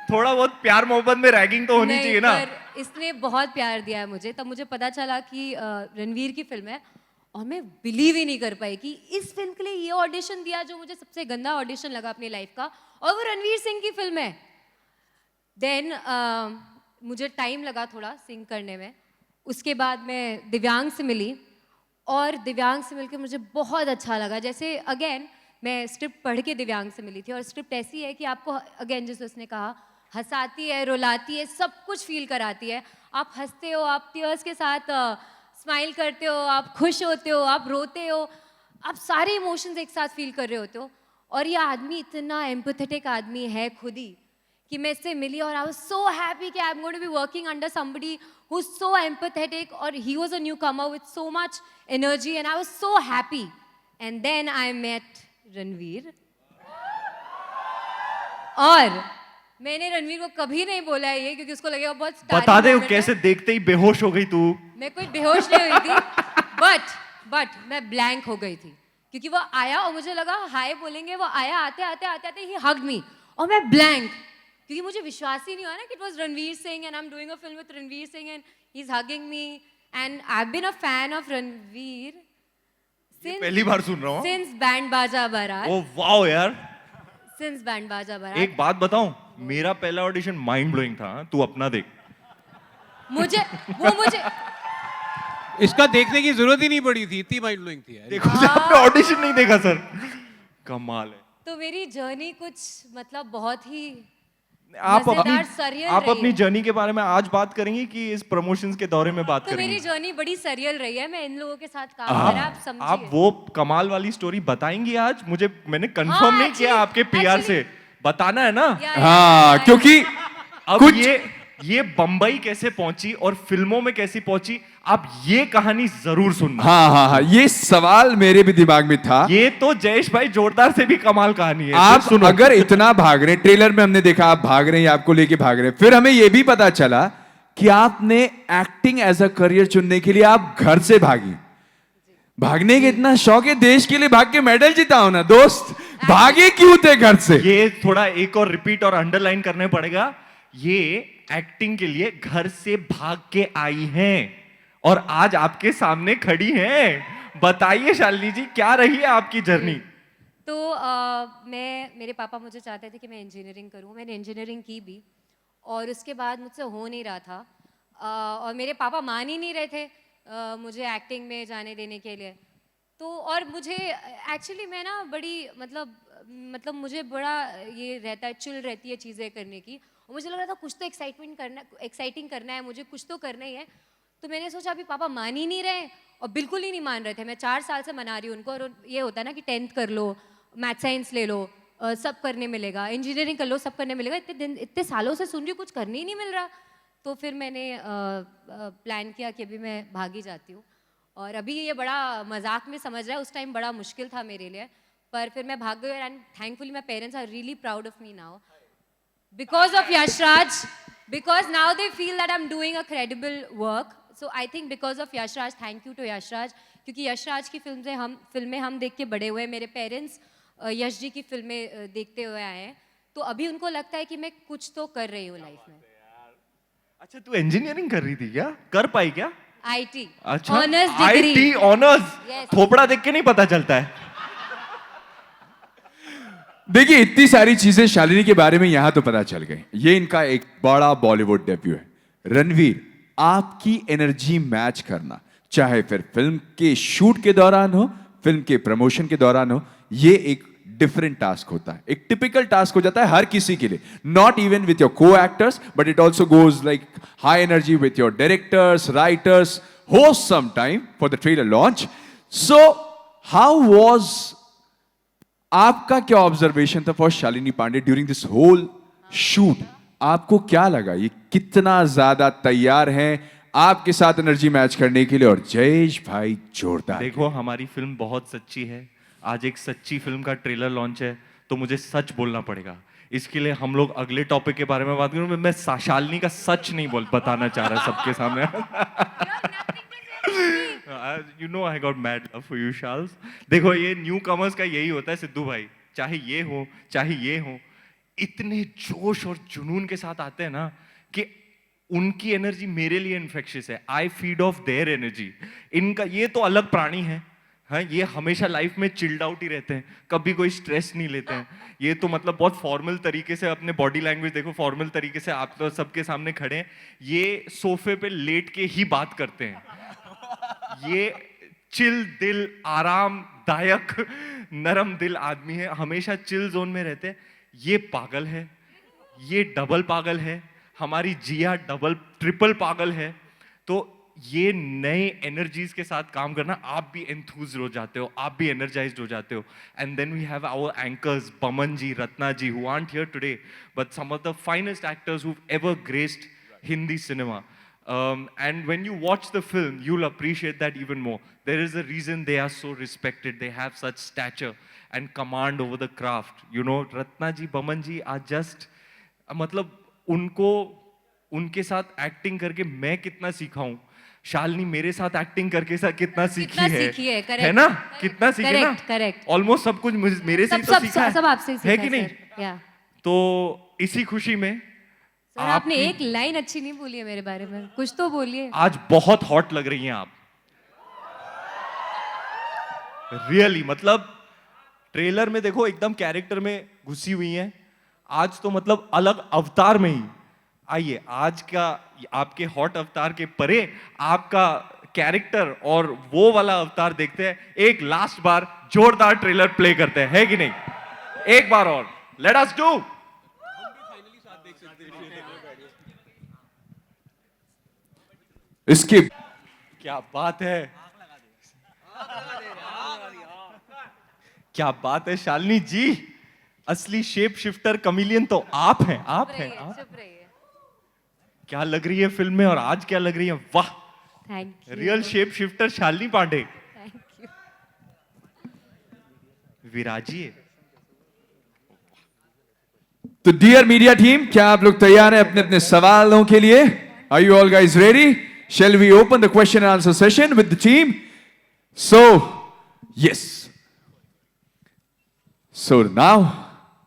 थोड़ा बहुत प्यार मोहब्बत में रैगिंग तो होनी नहीं, चाहिए ना। पर इसने बहुत प्यार दिया है मुझे। तब मुझे पता चला कि रणवीर की फिल्म है और मैं बिलीव ही नहीं कर पाई कि इस फिल्म के लिए ये ऑडिशन दिया जो मुझे सबसे गंदा ऑडिशन लगा अपनी लाइफ का, और वो रणवीर सिंह की फिल्म है। देन मुझे टाइम लगा थोड़ा सिंग करने में। उसके बाद मैं दिव्यांग से मिली और दिव्यांग से मिलकर मुझे बहुत अच्छा लगा। जैसे अगेन मैं स्क्रिप्ट पढ़ के दिव्यांग से मिली थी और स्क्रिप्ट ऐसी है कि आपको अगेन जैसे उसने कहा हंसाती है, रुलाती है, सब कुछ फील कराती है। आप हंसते हो, आप टीयर्स के साथ स्माइल करते हो, आप खुश होते हो, आप रोते हो, आप सारे इमोशंस एक साथ फील कर रहे होते हो। और ये आदमी इतना एम्पैथेटिक आदमी है खुद ही कि मैं इससे मिली और आई वाज सो हैप्पी कि I am going to be working under somebody who is so empathetic. और he was a newcomer with so much energy and I was so happy. And then I met Ranveer और मैंने रणवीर को कभी नहीं बोला है ये, क्योंकि उसको लगेगा बहुत starring बता दे moment है। कैसे देखते ही बेहोश हो गई तू। मैं कोई बेहोश नहीं हुई थी बट मैं ब्लैंक हो गई थी, क्योंकि वो आया और मुझे लगा हाय बोलेंगे। वो आया, आते आते ही हग्ड मी और मैं ब्लैंक, क्योंकि मुझे विश्वास ही नहीं हुआ ना कि it was Ranveer Singh and I am doing a film with Ranveer Singh and he is hugging me and I have been a fan of Ranveer पहली बार सुन रहा हूँ। Since band Baaja Baaraat. Oh wow यार, सिंस बैंड बाजा बारात। एक बात बताऊं, मेरा पहला ऑडिशन माइंड ब्लोइंग था। तू अपना देख। मुझे इसका देखने की जरूरत ही नहीं पड़ी थी, इतनी माइंड ब्लोइंग थी यार। देखो आपने ऑडिशन नहीं देखा सर, कमाल है। तो मेरी जर्नी कुछ मतलब बहुत ही आप मजेदार, surreal आप रही अपनी है। जर्नी के बारे में आज बात करेंगे कि इस प्रमोशंस के दौरे में बात तो मेरी करेंगे? जर्नी बड़ी सरियल रही है। मैं इन लोगों के साथ काम करा, आप समझिए। आप वो कमाल वाली स्टोरी बताएंगी आज? मैंने कंफर्म हाँ, नहीं किया actually- आपके पीआर से, बताना है ना। या, हाँ, या, क्योंकि अब कुछ ये बंबई कैसे पहुंची और फिल्मों में कैसी पहुंची, आप ये कहानी जरूर सुनना। हाँ हाँ हाँ, ये सवाल मेरे भी दिमाग में था। ये तो जयेश भाई जोरदार से भी कमाल कहानी है। आप फिर सुनो। अगर इतना भाग रहे हैं, ट्रेलर में हमने देखा आप भाग रहे हैं, आपको लेके भाग रहे हैं, फिर हमें यह भी पता चला कि आपने एक्टिंग एज अ करियर चुनने के लिए आप घर से भागी। भागने के इतना शौक है, देश के लिए भाग के मेडल जीता हो ना दोस्त, भागे क्यों थे घर से? ये थोड़ा एक और रिपीट और अंडरलाइन करने पड़ेगा, ये एक्टिंग के लिए घर से भाग के आई हैं और आज आपके सामने खड़ी हैं। बताइए शालिनी जी, क्या रही है आपकी जर्नी? तो मेरे पापा मुझे चाहते थे कि मैं इंजीनियरिंग करूं। मैंने इंजीनियरिंग की भी और उसके बाद मुझसे हो नहीं रहा था। और मेरे पापा मान ही नहीं रहे थे मुझे एक्टिंग में जाने देने के लिए। तो और मुझे एक्चुअली मैं ना बड़ी मतलब मुझे बड़ा ये रहता है, चिल रहती है चीज़ें करने की। और मुझे लग रहा था कुछ तो एक्साइटिंग करना है, मुझे कुछ तो करना ही है। तो मैंने सोचा अभी पापा मान ही नहीं रहे और बिल्कुल ही नहीं मान रहे थे। मैं 4 साल से मना रही हूँ उनको। और ये होता है ना कि 10th कर लो, मैथ साइंस ले लो, सब करने मिलेगा, इंजीनियरिंग कर लो, सब करने मिलेगा। इतने सालों से सुन रही हूँ, कुछ करने ही नहीं मिल रहा। तो फिर मैंने प्लान किया कि अभी मैं भागी जाती हूँ। और अभी ये बड़ा मजाक में समझ रहा है, उस टाइम बड़ा मुश्किल था मेरे लिए, पर फिर मैं भाग गई। And thankfully my parents are really proud of me now because of Yashraj, because now they feel that I'm doing a credible work. So I think because of Yashraj, thank you to Yashraj, क्योंकि यशराज की फिल्में हम देख के बड़े हुए। मेरे parents Yash ji की फिल्में देखते हुए आए हैं, तो अभी उनको लगता है कि मैं कुछ तो कर रही हूँ लाइफ में। अच्छा, तू इंजीनियरिंग कर रही थी क्या? कर पाई क्या? IT, अच्छा, honours degree. IT honours. Yes. थोपड़ा देख के नहीं पता चलता है। देखिए, इतनी सारी चीजें शालिनी के बारे में यहां तो पता चल गई। ये इनका एक बड़ा बॉलीवुड डेब्यू है। रणवीर, आपकी एनर्जी मैच करना, चाहे फिर फिल्म के शूट के दौरान हो, फिल्म के प्रमोशन के दौरान हो, ये एक डिफरेंट टास्क होता है, एक टिपिकल टास्क हो जाता है हर किसी के लिए। Not even with your co actors, but it also goes like high energy with your directors, writers, host some time for the trailer launch. So how was, आपका क्या ऑब्जर्वेशन था for Shalini Pandey during this whole shoot? आपको क्या लगा, ये कितना ज्यादा तैयार हैं आपके साथ एनर्जी मैच करने के लिए? और जयेश भाई जोरदार। देखो, हमारी फिल्म बहुत सच्ची है। आज एक सच्ची फिल्म का ट्रेलर लॉन्च है, तो मुझे सच बोलना पड़ेगा। इसके लिए हम लोग अगले टॉपिक के बारे में बात करूं। मैं शालिनी का सच नहीं बताना चाह रहा सबके सामने। You know I got mad love for you, Charles. देखो, ये न्यू कमर्स का यही होता है सिद्धू भाई, चाहे ये हो चाहे ये हो, इतने जोश और जुनून के साथ आते हैं ना कि उनकी एनर्जी मेरे लिए इन्फेक्शियस है। I feed of their energy. इनका ये तो अलग प्राणी है। हाँ, ये हमेशा लाइफ में चिल्ड आउट ही रहते हैं, कभी कोई स्ट्रेस नहीं लेते हैं। ये तो मतलब बहुत फॉर्मल तरीके से, अपने बॉडी लैंग्वेज देखो, फॉर्मल तरीके से आप तो सबके सामने खड़े हैं। ये सोफे पे लेट के ही बात करते हैं। ये चिल दिल, आरामदायक, नरम दिल आदमी है, हमेशा चिल जोन में रहते हैं। ये पागल है, ये डबल पागल है, हमारी जिया डबल ट्रिपल पागल है। तो ये नए एनर्जीज के साथ काम करना, आप भी एंथुज हो जाते हो, आप भी एनर्जाइज्ड हो जाते हो। And then we have our anchors Boman ji, Ratna ji, who aren't here today, but some of the finest actors who ever graced Hindi cinema. And when you watch the film, you'll appreciate that even more. There is a reason they are so respected. They have such stature and command over the craft. You know, Ratna ji, Baman ji are just, मतलब उनको, उनके साथ acting करके मैं कितना सीखा हूँ, शालिनी मेरे साथ एक्टिंग करके कितना सीखी है, correct, है ना? कितना सीखी ना? करेक्ट। ऑलमोस्ट सब कुछ मेरे से ही तो सीखा है, सब आपसे ही सीखा है कि नहीं? या तो इसी खुशी में सर, आपने एक लाइन अच्छी नहीं बोली है मेरे बारे में, कुछ तो बोलिए। आज बहुत हॉट लग रही हैं आप, रियली। मतलब ट्रेलर में देखो एकदम कैरेक्टर में घुसी हुई हैं। आज तो मतलब अलग अवतार में ही। आइए, आज का आपके हॉट अवतार के परे आपका कैरेक्टर और वो वाला अवतार देखते हैं। एक लास्ट बार जोरदार ट्रेलर प्ले करते हैं, है कि नहीं? एक बार और, लेट अस डू। इसके क्या बात है, क्या बात है शालिनी जी। असली शेप शिफ्टर कमिलियन तो आप हैं, आप हैं, आप। चुप रहिए। क्या लग रही है फिल्म में और आज क्या लग रही है, वाह। Thank you, real shape shifter Shalini Pandey, thank you. विराजिए। तो डियर मीडिया टीम, क्या आप लोग तैयार हैं अपने अपने सवालों के लिए? Are you all guys ready? Shall we open the question and answer session with the team? So yes, so now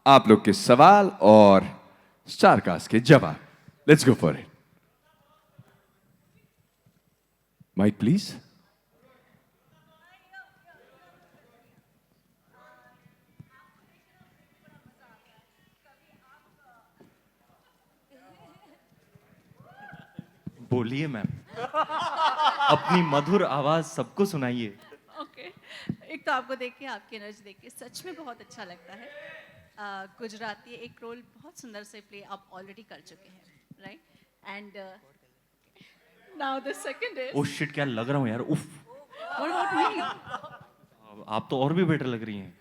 आप लोग के सवाल और स्टारकास्ट के जवाब, let's go for it. Mike please. बोलिए मैम, अपनी मधुर आवाज सबको सुनाइए। ओके। एक तो आपको देख के, आपकी एनर्जी देख के सच में बहुत अच्छा लगता है। गुजराती एक रोल बहुत सुंदर से प्ले आप ऑलरेडी कर चुके हैं, right? And now the second is oh shit, क्या लग रहा हूँ यार, उफ। What about me? आप तो और भी बेटर लग रही हैं।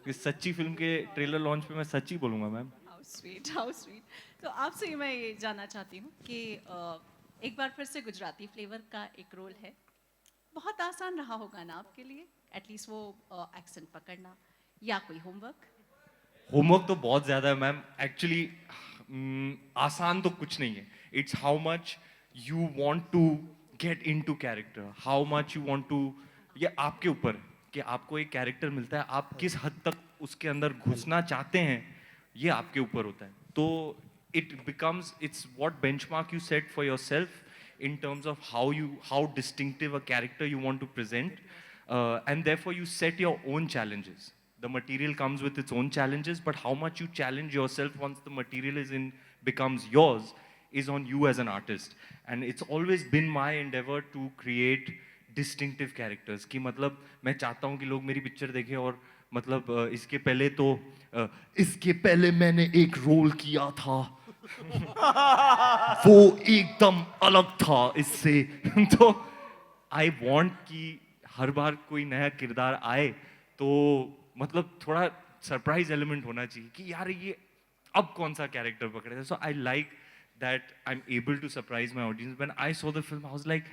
इस सच्ची फिल्म के ट्रेलर लॉन्च पे मैं सच ही बोलूंगा ma'am. How sweet, how sweet. तो आपसे मैं ये जानना चाहती हूँ कि एक बार फिर से गुजराती फ्लेवर का एक रोल है, बहुत आसान रहा होगा ना आपके लिए, एटलीस्ट वो एक्सेंट पकड़ना, या कोई होमवर्क? होमवर्क तो बहुत ज्यादा है मैम। एक्चुअली आसान तो कुछ नहीं है। It's how much you want to get into character, how much you want to, ये आपके ऊपर है कि आपको एक कैरेक्टर मिलता है, आप किस हद तक उसके अंदर घुसना चाहते हैं, ये आपके ऊपर होता है। तो it becomes, it's what benchmark you set for yourself in terms of how distinctive a character you want to present, and therefore you set your own challenges. The material comes with its own challenges, but how much you challenge yourself once the material becomes yours is on you as an artist. And it's always been my endeavor to create distinctive characters, कि मतलब मैं चाहता हूँ कि लोग मेरी picture देखें और मतलब इसके पहले मैंने एक रोल किया था वो एकदम अलग था इससे। तो आई वॉन्ट कि हर बार कोई नया किरदार आए तो मतलब थोड़ा सरप्राइज एलिमेंट होना चाहिए कि यार ये अब कौन सा कैरेक्टर पकड़े। So I like that I am able to surprise my audience. When I saw the film I was like,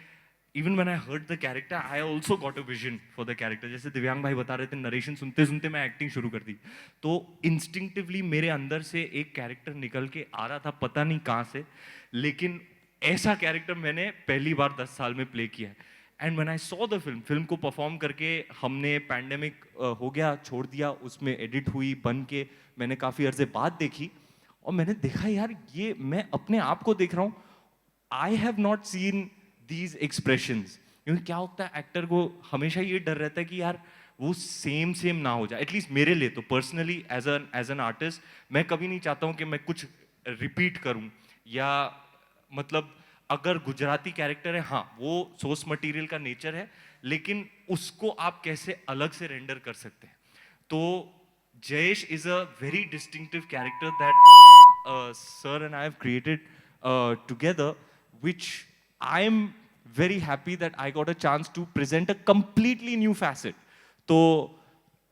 even when I heard the character, I also got a vision for the character. जैसे दिव्यांग भाई बता रहे थे, narration सुनते सुनते मैं acting शुरू कर दी, तो इंस्टिंक्टिवली मेरे अंदर से एक कैरेक्टर निकल के आ रहा था, पता नहीं कहाँ से, लेकिन ऐसा कैरेक्टर मैंने पहली बार 10 साल में प्ले किया है। And when I saw the film को परफॉर्म करके हमने, पैंडेमिक हो गया, छोड़ दिया, उसमें एडिट हुई, बन के मैंने काफ़ी अर्से बाद देखी और मैंने देखा यार ये मैं अपने आप को देख रहा हूँ। I have not scene these expressions, क्योंकि क्या होता है एक्टर को हमेशा ये डर रहता है कि यार वो सेम ना हो जाए। एटलीस्ट मेरे लिए तो पर्सनली एज एन आर्टिस्ट मैं कभी नहीं चाहता हूँ कि मैं कुछ रिपीट करूँ, या मतलब अगर गुजराती कैरेक्टर है, हाँ वो सोर्स मटेरियल का नेचर है, लेकिन उसको आप कैसे अलग से रेंडर कर सकते हैं। तो Jayesh is a very distinctive character that sir and I have created together, which I am very happy that I got a chance to present a completely new facet. तो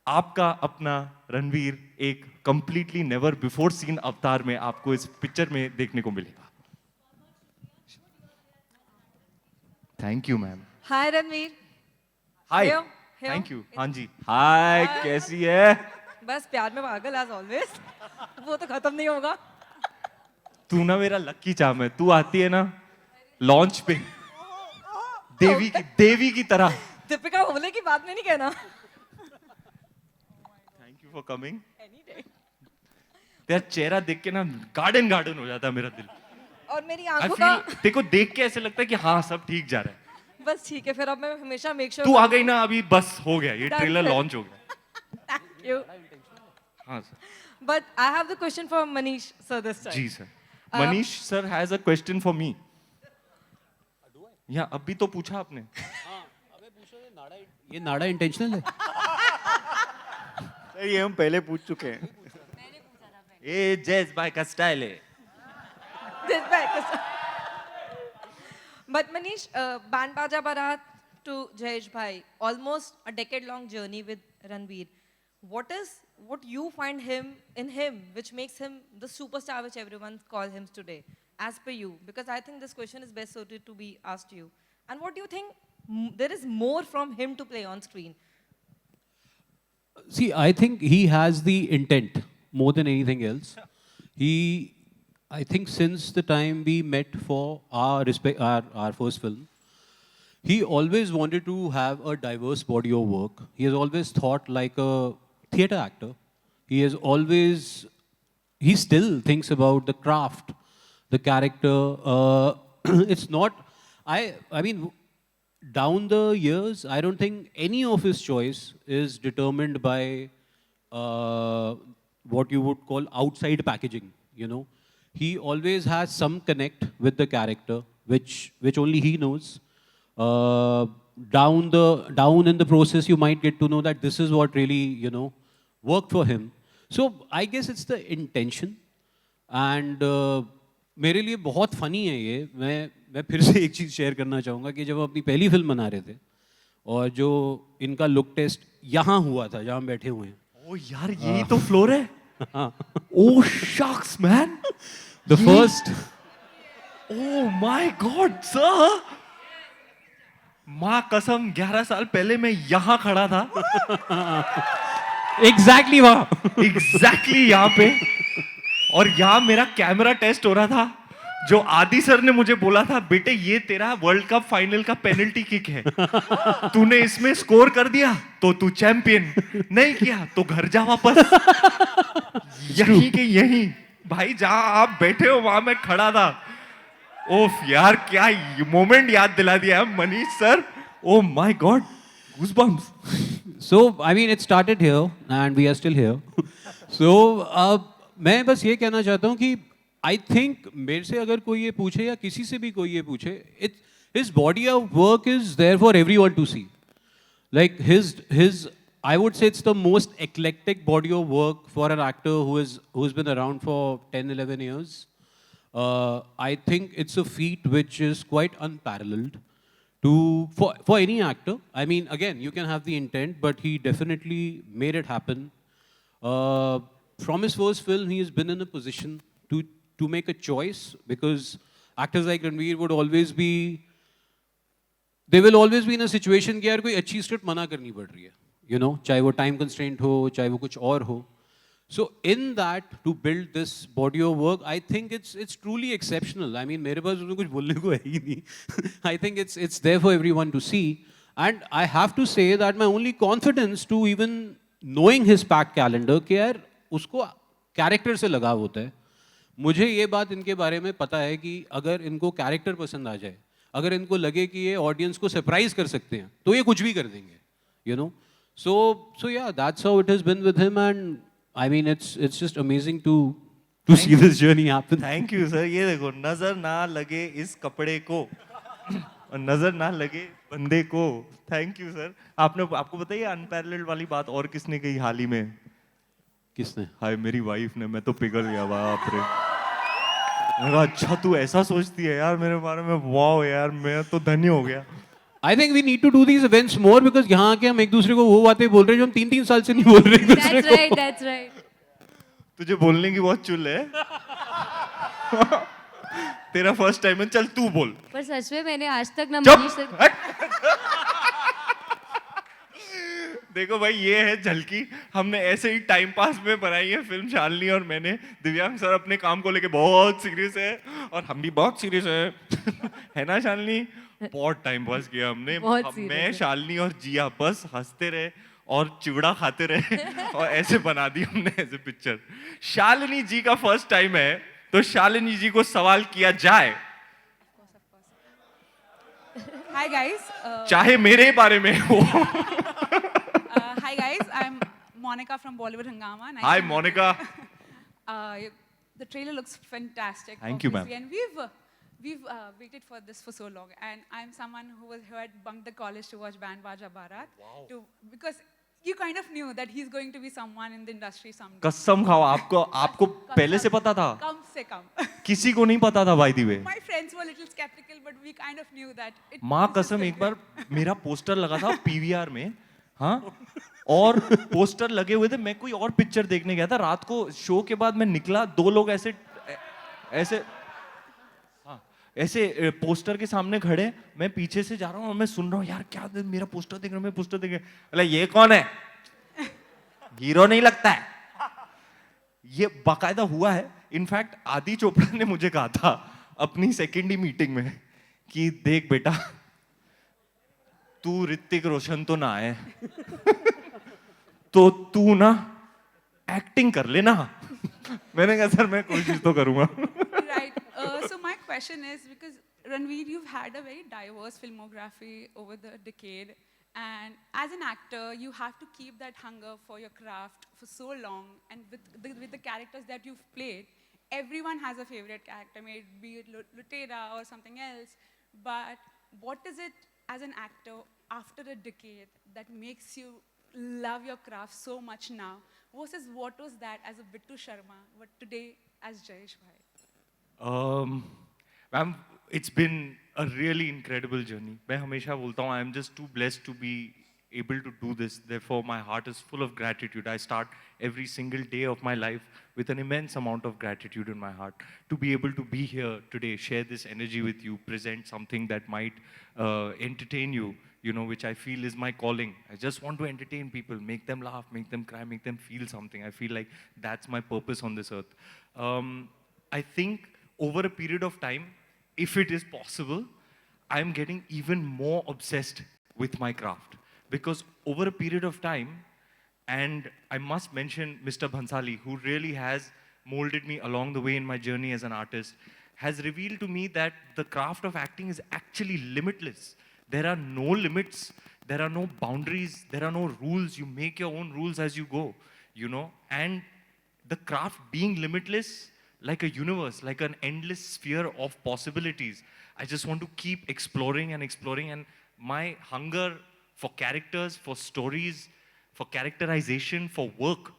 आपका अपना रणवीर एक completely never before seen अवतार में आपको इस picture में देखने को मिलेगा। Thank you ma'am. Hi Ranveer. Hi। Here, here. Thank you। हाँ जी। Hi, कैसी है? बस प्यार में पागल एज ऑलवेज। वो तो खत्म नहीं होगा। तू ना मेरा लक्की चाम है, तू आती है ना लॉन्च पे देवी की तरह। दीपिका बोले की बात में नहीं कहना। Thank you for coming. तेरा चेहरा देख के ना गार्डन हो जाता है मेरा दिल। और मेरी आई आंखों का फील देखो देख के ऐसे लगता है कि हाँ सब ठीक जा रहा है। बस ठीक है, फिर अब मैं हमेशा मेक श्योर। तू आ गई ना अभी, बस हो गया, ये Done, ट्रेलर sir. लॉन्च हो गया। Thank you. हाँ sir. But I have the question for Manish sir this time. जी sir. Manish sir has a question for me. या अभी तो पूछा आपने। ये नाड़ा इंटेंशनल है? सर ये हम पहले पूछ चुके हैं। ए जैज भाई का स्टाइल है। But Manish, Band Baja Barat to Jayesh Bhai, almost a decade-long journey with Ranveer. What is what you find in him, which makes him the superstar which everyone calls him today, as per you? Because I think this question is best suited to be asked to you. And what do you think there is more from him to play on screen? See, I think he has the intent more than anything else. I think since the time we met for our first film, he always wanted to have a diverse body of work. He has always thought like a theatre actor. He still thinks about the craft, the character. It's not, I mean, down the years, I don't think any of his choice is determined by what you would call outside packaging, you know. He always has some connect with the character, which only he knows. Down in the process, you might get to know that this is what really, you know, worked for him. So I guess it's the intention. And मेरे लिए बहुत funny है ये. मैं फिर से एक चीज़ share करना चाहूँगा कि जब हम अपनी पहली फिल्म बना रहे थे और जो इनका लुक टेस्ट यहाँ हुआ था जहाँ हम बैठे हुए हैं. ओ यार यही तो फ्लोर है. हाँ. ओ शक्स man. The first. Oh my God, sir! माँ कसम 11 साल पहले मैं यहाँ खड़ा था. Exactly वहाँ. Exactly यहाँ पे. और यहाँ मेरा कैमरा टेस्ट हो रहा था. जो आदि सर ने मुझे बोला था, बेटे ये तेरा वर्ल्ड कप फाइनल का पेनल्टी किक है. तूने इसमें स्कोर कर दिया तो तू चैंपियन. नहीं किया तो घर जा वापस. यहीं के यहीं भाई जहां आप बैठे हो वहां मैं खड़ा था. ओफ यार क्या मोमेंट याद दिला दिया है Manish sir. Oh my God, goosebumps. So I mean it started here and we are still here. So मैं बस ये कहना चाहता हूँ कि I think मेरे से अगर कोई ये पूछे या किसी से भी कोई ये पूछे, his body of work is there for everyone to see. Like his I would say it's the most eclectic body of work for an actor who's been around for 10-11 years. I think it's a feat which is quite unparalleled for any actor. I mean, again, you can have the intent, but he definitely made it happen. From his first film, he has been in a position to make a choice, because actors like Ranveer would always be, they will always be in a situation कि यार कोई अच्छी script मना करनी पड़ रही है, you know, चाहे वो time constraint हो, चाहे वो कुछ और हो. So in that, to build this body of work, I think it's truly exceptional. I mean, मेरे पास उसमें कुछ बोलने को है ही नहीं. I think it's there for everyone to see. And I have to say that my only confidence to even knowing his packed calendar कि यार उसको character से लगाव होता है. मुझे ये बात इनके बारे में पता है कि अगर इनको character पसंद आ जाए, अगर इनको लगे कि ये audience को surprise कर सकते हैं, तो ये कुछ भी कर देंगे, you know. So yeah, that's how it has been with him, and I mean it's just amazing to see this journey happen. Thank you sir. ये देखो, नजर ना लगे इस कपड़े को और नजर ना लगे बंदे को. Thank you sir. आपको पता है ये अनपैरेलल्ड वाली बात और किसने कही हाल ही में? किसने? हाय मेरी वाइफ ने. मैं तो पिघल गया बाप रे. मैंने कहा अच्छा तू ऐसा सोचती है यार मेरे बारे में. वाओ यार मैं तो धन्य हो गया. I think we need to do these events more, because यहाँ आके हम एक दूसरे को वो बातें बोल रहे हैं जो हम 3-3 साल से नहीं बोल रहे एक दूसरे को. That's right. तुझे बोलने की बहुत चुल है. तेरा फर्स्ट टाइम है, चल तू बोल. पर सच में मैंने आज तक ना चुप. मनीष सर. देखो भाई ये है झलकी. हमने ऐसे ही टाइम पास में बनाई है फिल्म शालिनी और मैंने. दिव्यांग सर अपने काम को लेके बहुत सीरियस है और हम भी बहुत सीरियस है. है ना शालिनी? बहुत टाइम पास किया हमने. मैं शालिनी और जिया बस हंसते रहे और चिवड़ा खाते रहे और ऐसे बना दी हमने ऐसे पिक्चर. शालिनी जी का फर्स्ट टाइम है तो शालिनी जी को सवाल किया जाए. Hi guys. चाहे मेरे बारे में हो. Hi guys. I'm Monica from Bollywood Hungama. Nice Hi to meet Monica. you. The trailer looks fantastic. Thank you, ma'am. obviously, And we've waited for this for so long. And I'm someone who had bunked the college to watch Band Baja Bharat. Wow. Because you kind of knew that he's going to be someone in the industry someday. कसम खाओ. आपको पहले से पता था? कम से कम. किसी को नहीं पता था by the way. My friends were a little skeptical, but we kind of knew that. माँ कसम एक बार मेरा पोस्टर लगा था पीवीआर में. हाँ और पोस्टर लगे हुए थे। मैं कोई और पिक्चर देखने गया था रात को, शो के बाद मैं निकला, 2 लोग ऐसे ऐसे ऐसे पोस्टर के सामने खड़े, मैं पीछे से जा रहा हूँ और मैं सुन रहा हूँ यार क्या मेरा पोस्टर देख रहा हूँ, मैं पोस्टर देख रहा हूँ। अरे ये कौन है, हीरो नहीं लगता है। ये बाकायदा हुआ है। इनफैक्ट आदि चोपड़ा ने मुझे कहा था अपनी सेकेंड ही मीटिंग में कि देख बेटा, तू ऋतिक रोशन तो ना है, तो तू ना एक्टिंग कर लेना। मैंने कहा सर मैं कोशिश तो करूंगा। Right. So my question is, because Ranveer, you've had a very diverse filmography over the decade, and as an actor, you have to keep that hunger for your craft for so long, and with the characters that you've played, everyone has a favorite character, be it Lutera or something else. But what is it as an actor after a decade that makes you love your craft so much now, versus what was that as a Bittu Sharma, but today as Jayesh Bhai? Ma'am, it's been a really incredible journey. मैं हमेशा बोलता हूँ I am just too blessed to be able to do this. Therefore, my heart is full of gratitude. I start every single day of my life with an immense amount of gratitude in my heart. To be able to be here today, share this energy with you, present something that might entertain you, you know, which I feel is my calling. I just want to entertain people, make them laugh, make them cry, make them feel something. I feel like that's my purpose on this earth. I think over a period of time, if it is possible, I'm getting even more obsessed with my craft. Because over a period of time, and I must mention Mr. Bhansali, who really has molded me along the way in my journey as an artist, has revealed to me that the craft of acting is actually limitless. There are no limits, there are no boundaries, there are no rules. You make your own rules as you go, you know. And the craft being limitless, like a universe, like an endless sphere of possibilities. I just want to keep exploring and exploring, and my hunger for characters, for stories, for characterization, for work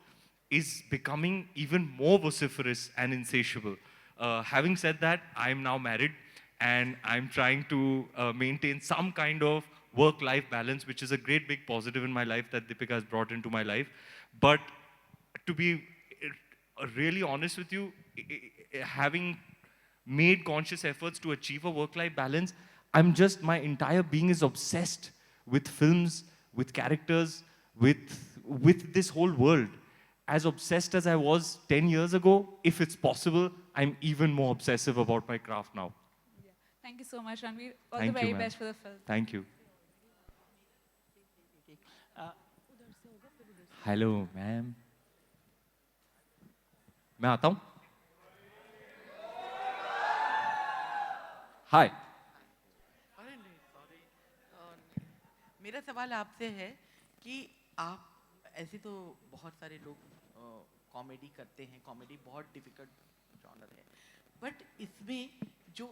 is becoming even more vociferous and insatiable. Having said that, I'm now married and I'm trying to maintain some kind of work-life balance, which is a great big positive in my life that Deepika has brought into my life. But to be really honest with you, having made conscious efforts to achieve a work-life balance, my entire being is obsessed with films, with characters, with this whole world. As obsessed as I was 10 years ago, if it's possible, I'm even more obsessive about my craft now. Yeah. Thank you so much, Ranveer. All Thank the you, very ma'am. best for the film. Thank you. Hello, ma'am. मैं आता हूँ. Hi. अरे नहीं sorry, मेरा सवाल आपसे है कि आप ऐसे तो बहुत सारे लोग कॉमेडी करते हैं, कॉमेडी बहुत डिफिकल्ट जॉनर है, बट इसमें जो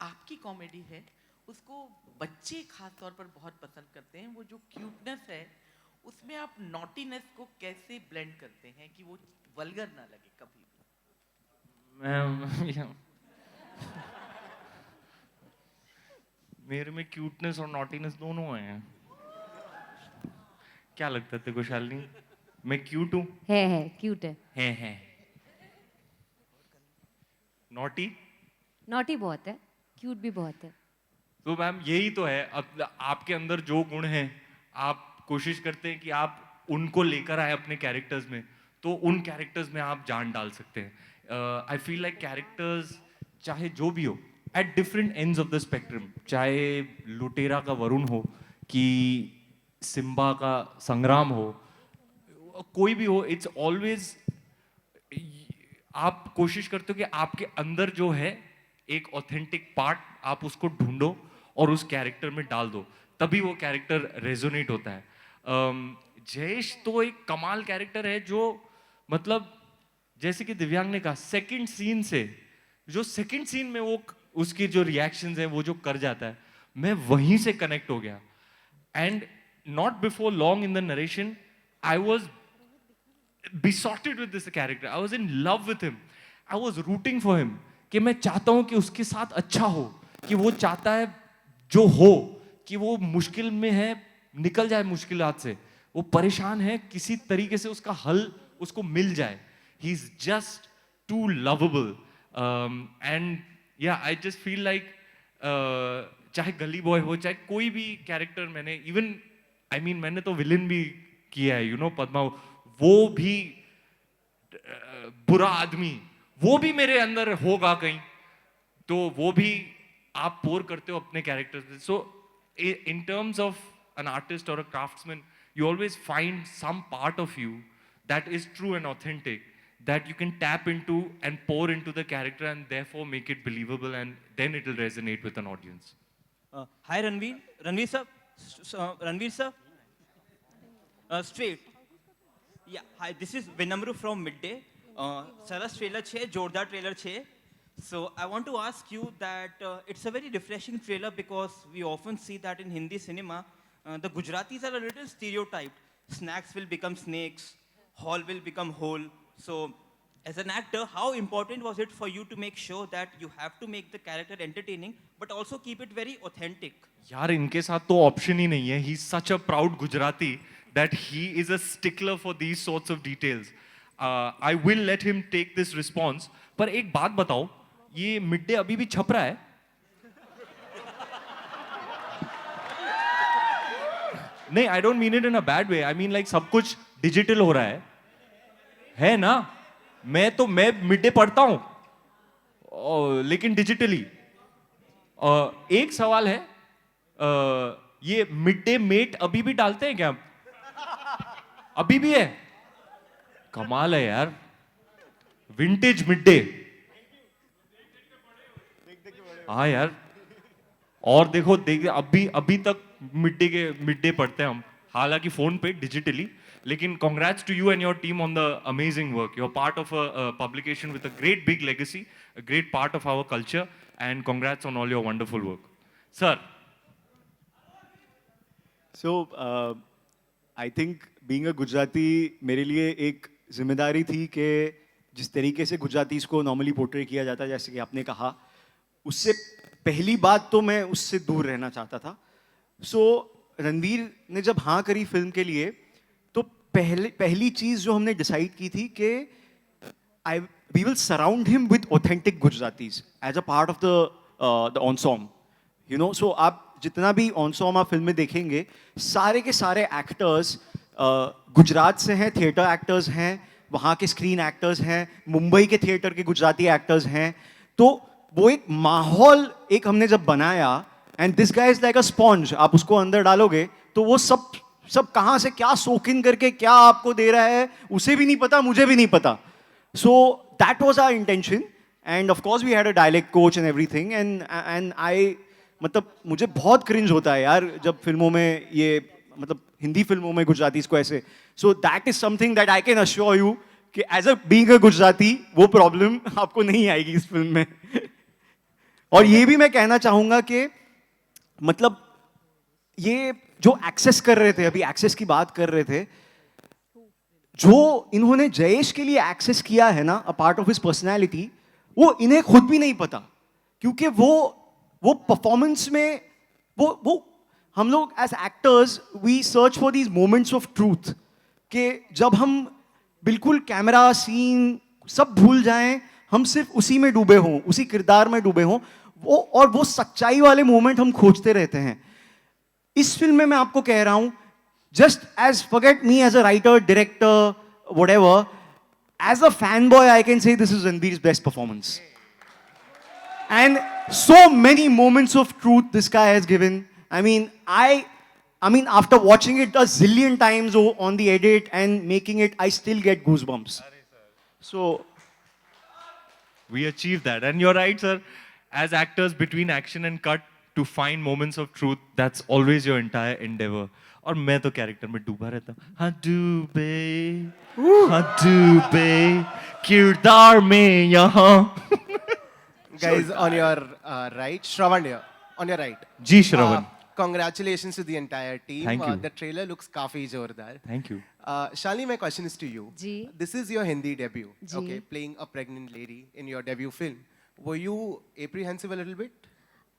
आपकी कॉमेडी है उसको बच्चे खास तौर पर बहुत पसंद करते हैं. वो जो क्यूटनेस है उसमें आप नॉटीनेस को कैसे ब्लेंड करते हैं कि वो वल्गर ना लगे कभी भी? मेरे में क्यूटनेस और नॉटीनेस दोनों हैं. क्या लगता है तेरे को शालिनी? मैं क्यूट हूँ? है क्यूट है. है. नॉटी? नॉटी बहुत है, क्यूट भी बहुत है. तो मैम यही तो है. अब आपके अंदर जो गुण हैं, आप कोशिश करते हैं कि आप उनको लेकर आए अपने कैरेक्टर्स में, तो उन कैरेक्टर्स में आप जान डाल सकते हैं. आई फील लाइक कैरेक्टर्स चाहे जो भी हो, at different ends of the spectrum, चाहे लुटेरा का वरुण हो कि सिम्बा का संग्राम हो, कोई भी हो, इट्स ऑलवेज आप कोशिश करते हो कि आपके अंदर जो है एक ऑथेंटिक पार्ट, आप उसको ढूंढो और उस कैरेक्टर में डाल दो, तभी वो कैरेक्टर रेजोनेट होता है. जयेश तो एक कमाल कैरेक्टर है जो, मतलब जैसे कि दिव्यांग ने कहा, सेकंड सीन में वो उसके जो रिएक्शंस हैं वो जो कर जाता है, मैं वहीं से कनेक्ट हो गया. And not before long in the narration I was besotted with this character. I was in love with him. I was rooting for him. कि मैं चाहता हूं कि उसके साथ अच्छा हो, कि वो चाहता है जो हो, कि वो मुश्किल में है निकल जाए मुश्किलात से, वो परेशान है, किसी तरीके से उसका हल उसको मिल जाए. He is just too lovable. And yeah I just feel like चाहे गली बॉय हो, चाहे कोई भी कैरेक्टर, मैंने इवन मैंने तो विलन भी किया है, यू नो, पद्मा, वो भी बुरा आदमी, वो भी मेरे अंदर होगा कहीं, तो वो भी आप पोर करते हो अपने कैरेक्टर से. So in terms of an artist or a craftsman, you always find some part of you that is true and authentic, that you can tap into and pour into the character and therefore make it believable, and then it will resonate with an audience. Hi Ranveer. Ranveer sir. Ranveer sir. Straight. Yeah, hi, this is Vinamru from Midday. Saras trailer છે, જોરદાર trailer છે. So I want to ask you that it's a very refreshing trailer because we often see that in Hindi cinema, the Gujaratis are a little stereotyped. Snacks will become snakes, hall will become hole. So as an actor, how important was it for you to make sure that you have to make the character entertaining but also keep it very authentic? यार इनके साथ तो option ही नहीं है. He is such a proud Gujarati that he is a stickler for these sorts of details. I will let him take this response. पर एक बात बताओ, ये मिड डे अभी भी छप रहा है? नहीं, I don't mean it in a bad way. I mean like सब कुछ डिजिटल हो रहा है ना? मैं मिड डे पढ़ता हूं, लेकिन डिजिटली. एक सवाल है, ये मिड डे मेट अभी भी डालते हैं क्या? अभी भी है? कमाल है यार, विंटेज मिड डे. हाँ यार, और देखो अभी तक मिड डे पढ़ते हैं हम, हालांकि फोन पे डिजिटली. लेकिन congrats to you and your team on the amazing work. You're part of a publication with a great big legacy, a great part of our culture, and congrats on all your wonderful work. Sir. So, I think being a Gujarati मेरे लिए एक जिम्मेदारी थी कि जिस तरीके से Gujaratis को नॉर्मली पोर्ट्रे किया जाता है, जैसे कि आपने कहा, उससे पहली बात तो मैं उससे दूर रहना चाहता था. सो रणवीर ने जब हाँ करी फिल्म के लिए, तो पहली चीज जो हमने डिसाइड की थी कि we will surround him with authentic Gujaratis as a part of the ensemble, you know. So आप जितना भी ऑनसॉम आप फिल्म में देखेंगे, सारे के सारे एक्टर्स गुजरात से हैं, थिएटर एक्टर्स हैं, वहाँ के स्क्रीन एक्टर्स हैं, मुंबई के थिएटर के गुजराती एक्टर्स हैं. तो वो एक माहौल एक हमने जब बनाया, and this guy is like a sponge. आप उसको अंदर डालोगे तो वो सब कहाँ से क्या सोक इन करके क्या आपको दे रहा है, उसे भी नहीं पता, मुझे भी नहीं पता. So that was our intention, and of course we had a dialect coach and everything. And I मतलब मुझे बहुत क्रिंज होता है यार जब फिल्मों में ये मतलब हिंदी फिल्मों में गुजराती को ऐसे. So that is something that I can assure you कि as a being a Gujarati वो प्रॉब्लम आपको नहीं आएगी इस फिल्म में. और ये भी मैं कहना चाहूंगा कि मतलब ये जो एक्सेस कर रहे थे, अभी एक्सेस की बात कर रहे थे, जो इन्होंने जयेश के लिए एक्सेस किया है ना, अ पार्ट ऑफ हिज पर्सनैलिटी, वो इन्हें खुद भी नहीं पता. क्योंकि वो परफॉर्मेंस में वो हम लोग as actors we search for these moments of truth, कि जब हम बिल्कुल कैमरा सीन सब भूल जाएं, हम सिर्फ उसी में डूबे हों, उसी किरदार में डूबे हों, वो सच्चाई वाले मोमेंट हम खोजते रहते हैं. इस फिल्म में मैं आपको कह रहा हूं, just as forget me as a writer, director, whatever, as a fan boy I can say this is Ranveer's best performance. And so many moments of truth this guy has given. I mean, after watching it a zillion times on the edit and making it, I still get goosebumps. So, We achieved that. And you're right, sir. As actors, between action and cut, to find moments of truth, that's always your entire endeavor. और मैं तो character में डूबा रहता हूँ. हाँ डूबे किरदार में यहाँ. Guys, on your right, Shravan here, on your right. Ji Shravan. Congratulations to the entire team. Thank you. The trailer looks काफी जोरदार. Thank you. Shalini, my question is to you. Ji. This is your Hindi debut. Ji. Okay, playing a pregnant lady in your debut film. Were you apprehensive a little bit?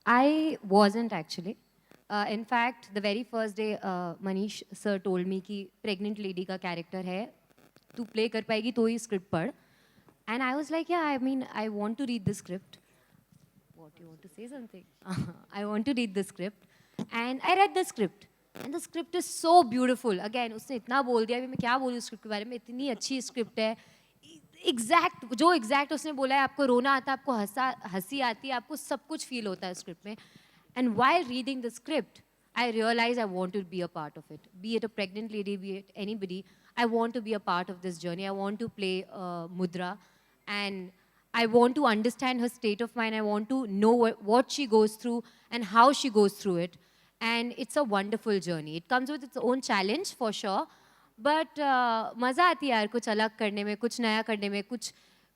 I wasn't actually. In fact, the very first day, Manish sir told me कि pregnant lady का character है, तू play कर पाएगी तो ही script पढ़. And I was like, yeah, I mean, I want to read the script. What, you want to say something? I want to read the script. And I read the script. And the script is so beautiful. Again, उसने इतना बोल दिया, अभी मैं क्या बोलूँ script के बारे में, इतनी अच्छी script है. जो exact उसने बोला है, आपको रोना आता है, आपको हंसी आती है, आपको सब कुछ feel होता है script में. And while reading the script, I realized I want to be a part of it. Be it a pregnant lady, be it anybody, I want to be a part of this journey. I want to play Mudra. And I want to understand her state of mind. I want to know what she goes through and how she goes through it. And it's a wonderful journey. It comes with its own challenge for sure. But मज़ा आती है यार कुछ अलग करने में, कुछ नया करने में,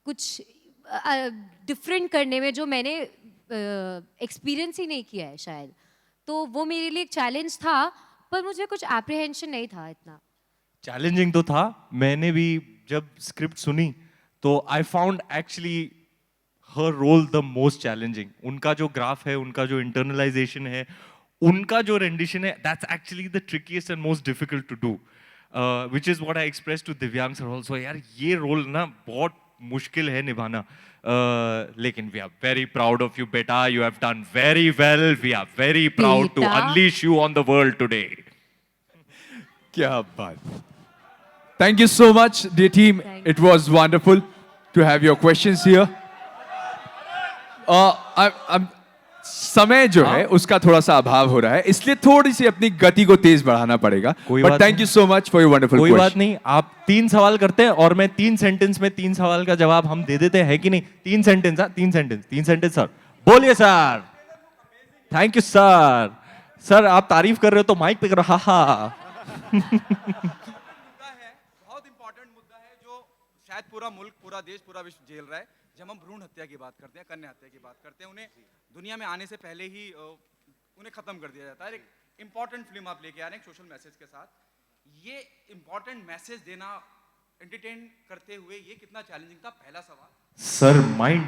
कुछ डिफरेंट करने में जो मैंने एक्सपीरियंस ही नहीं किया है शायद. तो वो मेरे लिए एक चैलेंज था, पर मुझे कुछ एप्रीहेंशन नहीं था इतना. चैलेंजिंग तो था. मैंने भी जब स्क्रिप्ट सुनी तो आई फाउंड एक्चुअली हर रोल द मोस्ट चैलेंजिंग. उनका जो ग्राफ है, उनका जो इंटरनलाइजेशन है, उनका जो रेंडिशन है, that's actually the trickiest and most difficult to do, which is what I express to Divyang sir also. यार ये रोल ना बहुत मुश्किल है निभाना. लेकिन we are very proud of you बेटा. You have done very well. We are very proud to unleash you on the world today. क्या बात. Thank you so much, dear team. It was wonderful to have your questions here. समय जो है उसका थोड़ा सा अभाव हो रहा है, इसलिए थोड़ी सी अपनी गति को तेज बढ़ाना पड़ेगा. But thank you so much for your wonderful कोई question. बात नहीं. आप 3 सवाल करते हैं और मैं 3 सेंटेंस में 3 सवाल का जवाब हम दे देते हैं कि नहीं. 3 सेंटेंस. 3 sentence sir. बोलिए सर. Thank you sir. सर आप तारीफ कर रहे हो तो माइक पे करो. हा. शायद पूरा मुल्क, पूरा देश, पूरा विश्व झेल रहा है. जब हम भ्रूण हत्या की बात करते हैं, कन्या हत्या की बात करते हैं, उन्हें दुनिया में आने से पहले ही उन्हें खत्म कर दिया जाता है. एक इंपॉर्टेंट फिल्म आप लेके आ रहे हैं सोशल मैसेज के साथ. ये इंपॉर्टेंट मैसेज देना, एंटरटेन करते हुए, ये कितना चैलेंजिंग था? पहला सवाल. सर माइंड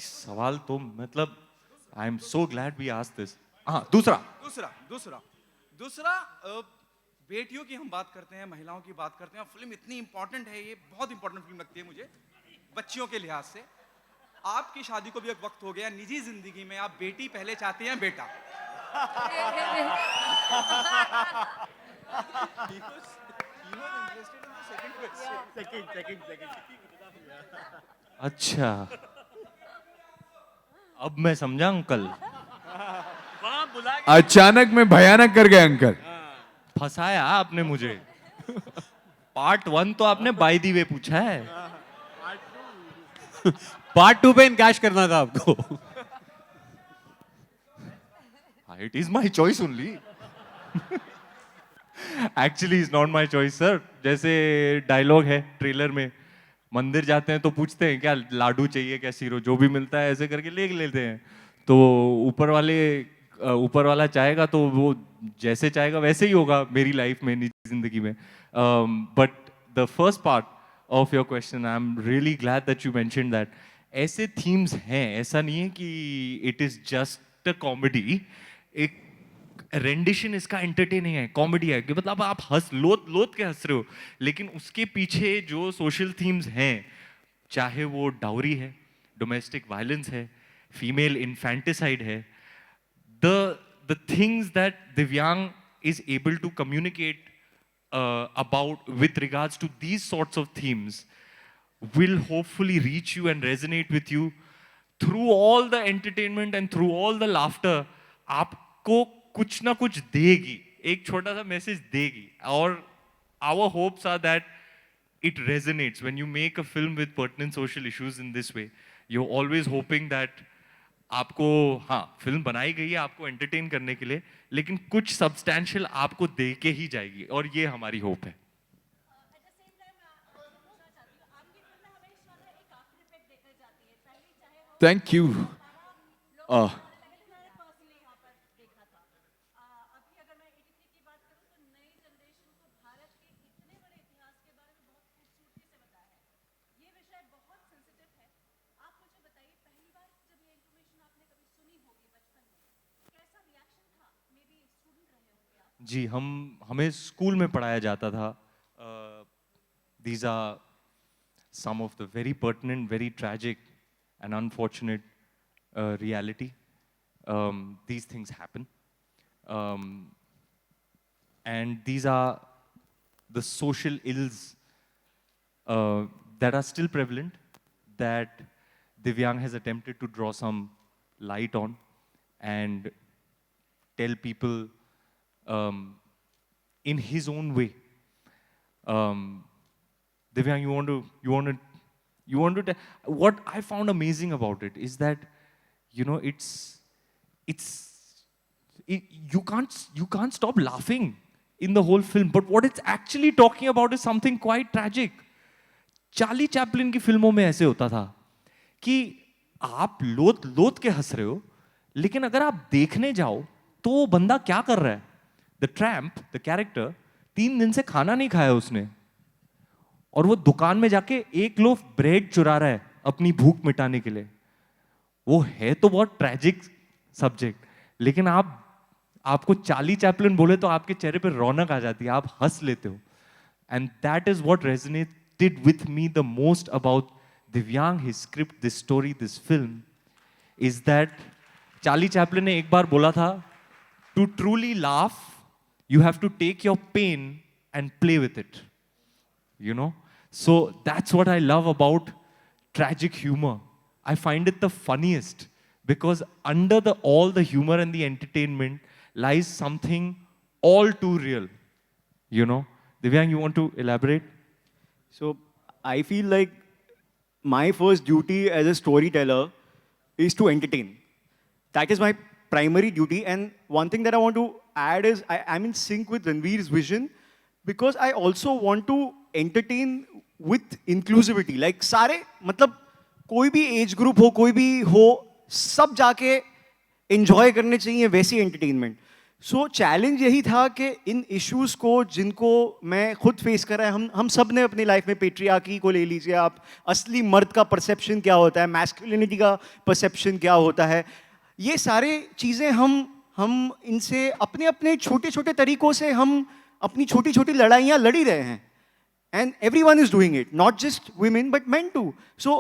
सवाल तो मतलब I am so glad we asked this. हाँ, दूसरा बेटियों की हम बात करते हैं, महिलाओं की बात करते हैं. फिल्म इतनी इंपॉर्टेंट है, ये बहुत इंपॉर्टेंट फिल्म लगती है मुझे बच्चियों के लिहाज से. आपकी शादी को भी एक वक्त हो गया. निजी जिंदगी में आप बेटी पहले चाहते हैं बेटा? अच्छा, अब मैं समझा अंकल. अचानक में भयानक कर गए अंकल. फंसाया आपने मुझे. पार्ट 1 तो आपने बाय दी वे पूछा है. पार्ट 2 पे इनकैश करना था आपको. It is my choice only. Actually is not my choice sir. जैसे डायलॉग है ट्रेलर में, मंदिर जाते हैं तो पूछते हैं क्या लाडू चाहिए, क्या सीरो, जो भी मिलता है ऐसे करके ले लेते हैं. तो ऊपर वाला चाहेगा तो वो जैसे चाहेगा वैसे ही होगा मेरी लाइफ में, निजी जिंदगी में. But the first part of your question, I am really glad that you mentioned that. ऐसे थीम्स हैं, ऐसा नहीं है कि it is just a comedy. एक रेंडिशन इसका एंटरटेनिंग है, कॉमेडी है कि मतलब आप लोत के हंस रहे हो, लेकिन उसके पीछे जो सोशल थीम्स हैं, चाहे वो डाउरी है, डोमेस्टिक वायलेंस है, फीमेल इन्फेंटिसाइड है, the things that Divyang is able to communicate about with regards to these sorts of themes will hopefully reach you and resonate with you through all the entertainment and through all the laughter. आपको कुछ ना कुछ देगी, एक छोटा सा message देगी. और our hopes are that it resonates when you make a film with pertinent social issues in this way. You're always hoping that आपको, हाँ, फिल्म बनाई गई है आपको एंटरटेन करने के लिए, लेकिन कुछ सब्सटैंशियल आपको दे के ही जाएगी, और ये हमारी होप है. Thank you. जी, हमें स्कूल में पढ़ाया जाता था, these are some of the very pertinent, very tragic and unfortunate reality. These things happen. And these are the social ills that are still prevalent, that Divyang has attempted to draw some light on and tell people in his own way. Divyang, you want to tell, what I found amazing about it is that, you know, you can't stop laughing in the whole film, but what it's actually talking about is something quite tragic. Charlie Chaplin की फिल्मों में ऐसे होता था कि आप लोत के हंस रहे हो, लेकिन अगर आप देखने जाओ तो वो बंदा क्या कर रहा है. द ट्रैम्प, द कैरेक्टर, 3 दिन से खाना नहीं खाया उसने, और वो दुकान में जाके 1 लोफ ब्रेड चुरा रहा है अपनी भूख मिटाने के लिए. वो है तो बहुत ट्रेजिक सब्जेक्ट, लेकिन आपको चार्ली चैपलिन बोले तो आपके चेहरे पे रौनक आ जाती है, आप हंस लेते हो. And that is what resonated with me the most about Divyang, his script, this story, this film, is that Charlie Chaplin ने एक बार बोला था, to truly laugh you have to take your pain and play with it, you know. So that's what I love about tragic humor. I find it the funniest because under all the humor and the entertainment lies something all too real, you know. Divyang, you want to elaborate? So I feel like my first duty as a storyteller is to entertain. That is my primary duty, and one thing that I want to add is I'm in sync with Ranveer's vision because I also want to entertain with inclusivity. Like सारे, मतलब कोई भी age group हो, कोई भी हो, सब जाके enjoy करने चाहिए वैसी entertainment. So challenge यही था कि इन issues को जिनको मैं खुद फेस कर रहा है, हम सब ने अपनी लाइफ में पेट्रियार्की को ले लीजिए आप, असली मर्द का परसेप्शन क्या होता है, मैस्कुलिनिटी का परसेप्शन क्या होता है, ये सारे चीज़ें हम इनसे अपने अपने छोटे छोटे तरीकों से हम अपनी छोटी छोटी लड़ाइयाँ लड़ी रहे हैं. And everyone is doing it, not just women but men too. So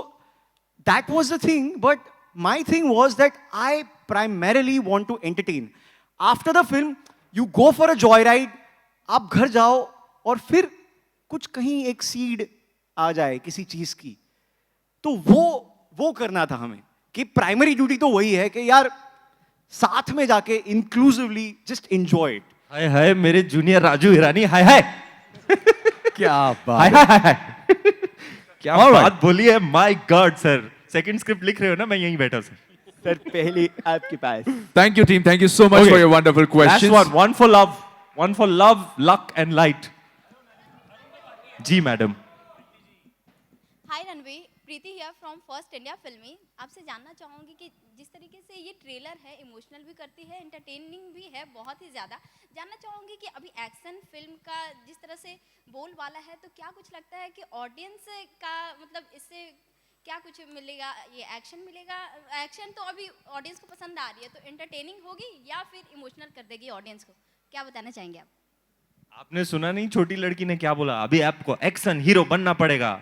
that was the thing, but my thing was that I primarily want to entertain. After the film, you go for a joyride, आप घर जाओ और फिर कुछ कहीं एक seed आ जाए किसी चीज़ की, तो वो करना था हमें, कि प्राइमरी ड्यूटी तो वही है कि यार साथ में जाके इंक्लूसिवली जस्ट एंजॉय इट. हाय हाय मेरे जूनियर राजू हिरानी, हाय हाय. क्या बात, हाय हाय हाय. क्या बात बोली है, my God sir. Second script लिख रहे हो ना, मैं यहीं बैठा सर. सर पहले आपके पास. Thank you team, thank you so much for your wonderful questions. Last one for love, luck and light. जी madam. Hi Ranveer, Preeti here from first India filmy. आपसे जानना चाहूँगी कि जिस तरीके से ये ट्रेलर है, इमोशनल भी करती है, एंटरटेनिंग भी है बहुत ही ज़्यादा. जानना चाहूँगी कि अभी एक्शन फिल्म का जिस तरह से बोल वाला है, तो क्या कुछ लगता है कि ऑडियंस का मतलब इससे क्या कुछ मिलेगा, ये एक्शन मिलेगा? एक्शन तो अभी ऑडियंस को पसंद आ रही है, तो एंटरटेनिंग होगी या फिर इमोशनल कर देगी ऑडियंस को? क्या बताना चाहेंगे आप? आपने सुना नहीं छोटी लड़की ने क्या बोला? अभी आपको एक्शन हीरो बनना पड़ेगा.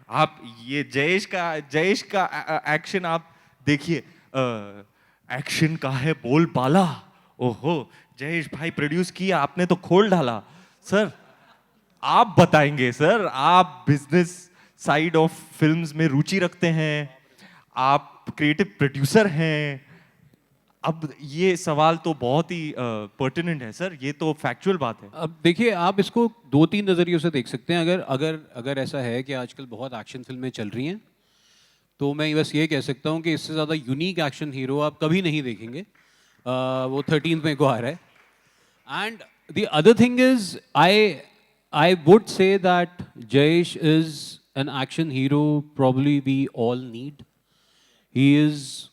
आप ये जयेश का एक्शन आप देखिए. एक्शन का है बोल बाला. ओहो जयेश भाई प्रोड्यूस किया, आपने तो खोल डाला. सर आप बताएंगे सर, आप बिजनेस साइड ऑफ फिल्म्स में रुचि रखते हैं, आप क्रिएटिव प्रोड्यूसर हैं. अब ये सवाल तो बहुत ही पर्टिनेंट है सर, ये तो फैक्चुअल बात है. अब देखिए, आप इसको 2-3 नज़रियों से देख सकते हैं. अगर ऐसा है कि आजकल बहुत एक्शन फिल्में चल रही हैं, तो मैं बस ये कह सकता हूँ कि इससे ज़्यादा यूनिक एक्शन हीरो आप कभी नहीं देखेंगे. वो 13 मई को आ रहा है. And the other thing is I would say that Jayesh is an action hero probably we all need. He is,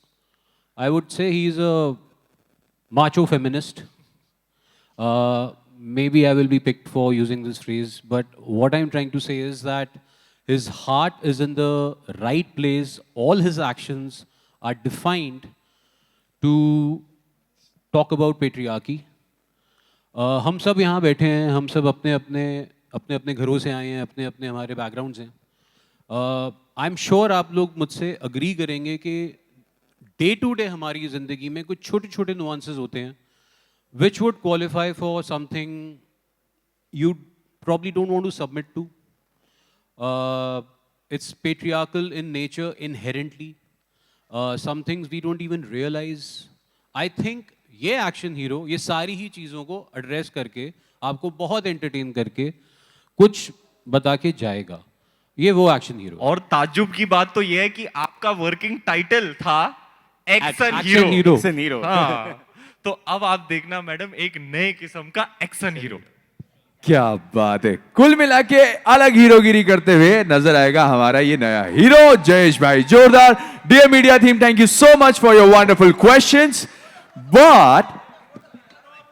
I would say he's a macho feminist. Maybe I will be picked for using this phrase, but what I'm trying to say is that his heart is in the right place. All his actions are defined to talk about patriarchy. हम सब यहाँ बैठे हैं, हम सब अपने अपने घरों से आए हैं, अपने अपने हमारे बैकग्राउंड से। आई एम श्योर आप लोग मुझसे अग्री करेंगे कि डे टू डे हमारी ज़िंदगी में कुछ छोटे छोटे नुआंसेस होते हैं which would qualify for something you probably don't want to submit to. It's patriarchal in nature inherently. Some things we don't even realize. I think ये एक्शन हीरो ये सारी ही चीज़ों को एड्रेस करके आपको बहुत एंटरटेन करके कुछ बता के जाएगा। ये वो एक्शन हीरो। और ताज्जुब की बात तो ये है कि आपका वर्किंग टाइटल था एक्शन Action hero. हीरो। हाँ, तो अब आप देखना मैडम एक नए किस्म का एक्शन हीरो। क्या बात है, कुल मिला के अलग हीरोगिरी करते हुए नजर आएगा हमारा ये नया हीरो जयेश भाई। जोरदार। Dear media team, thank you so much for your wonderful questions. But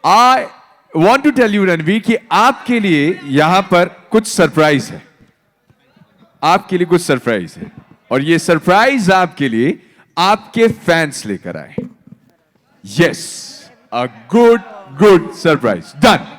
I want to tell you Ranveer कि आपके लिए यहां पर कुछ सरप्राइज है, आपके लिए कुछ सरप्राइज है, और ये सरप्राइज आपके लिए आपके फैंस लेकर आए। Yes, a good surprise. Done.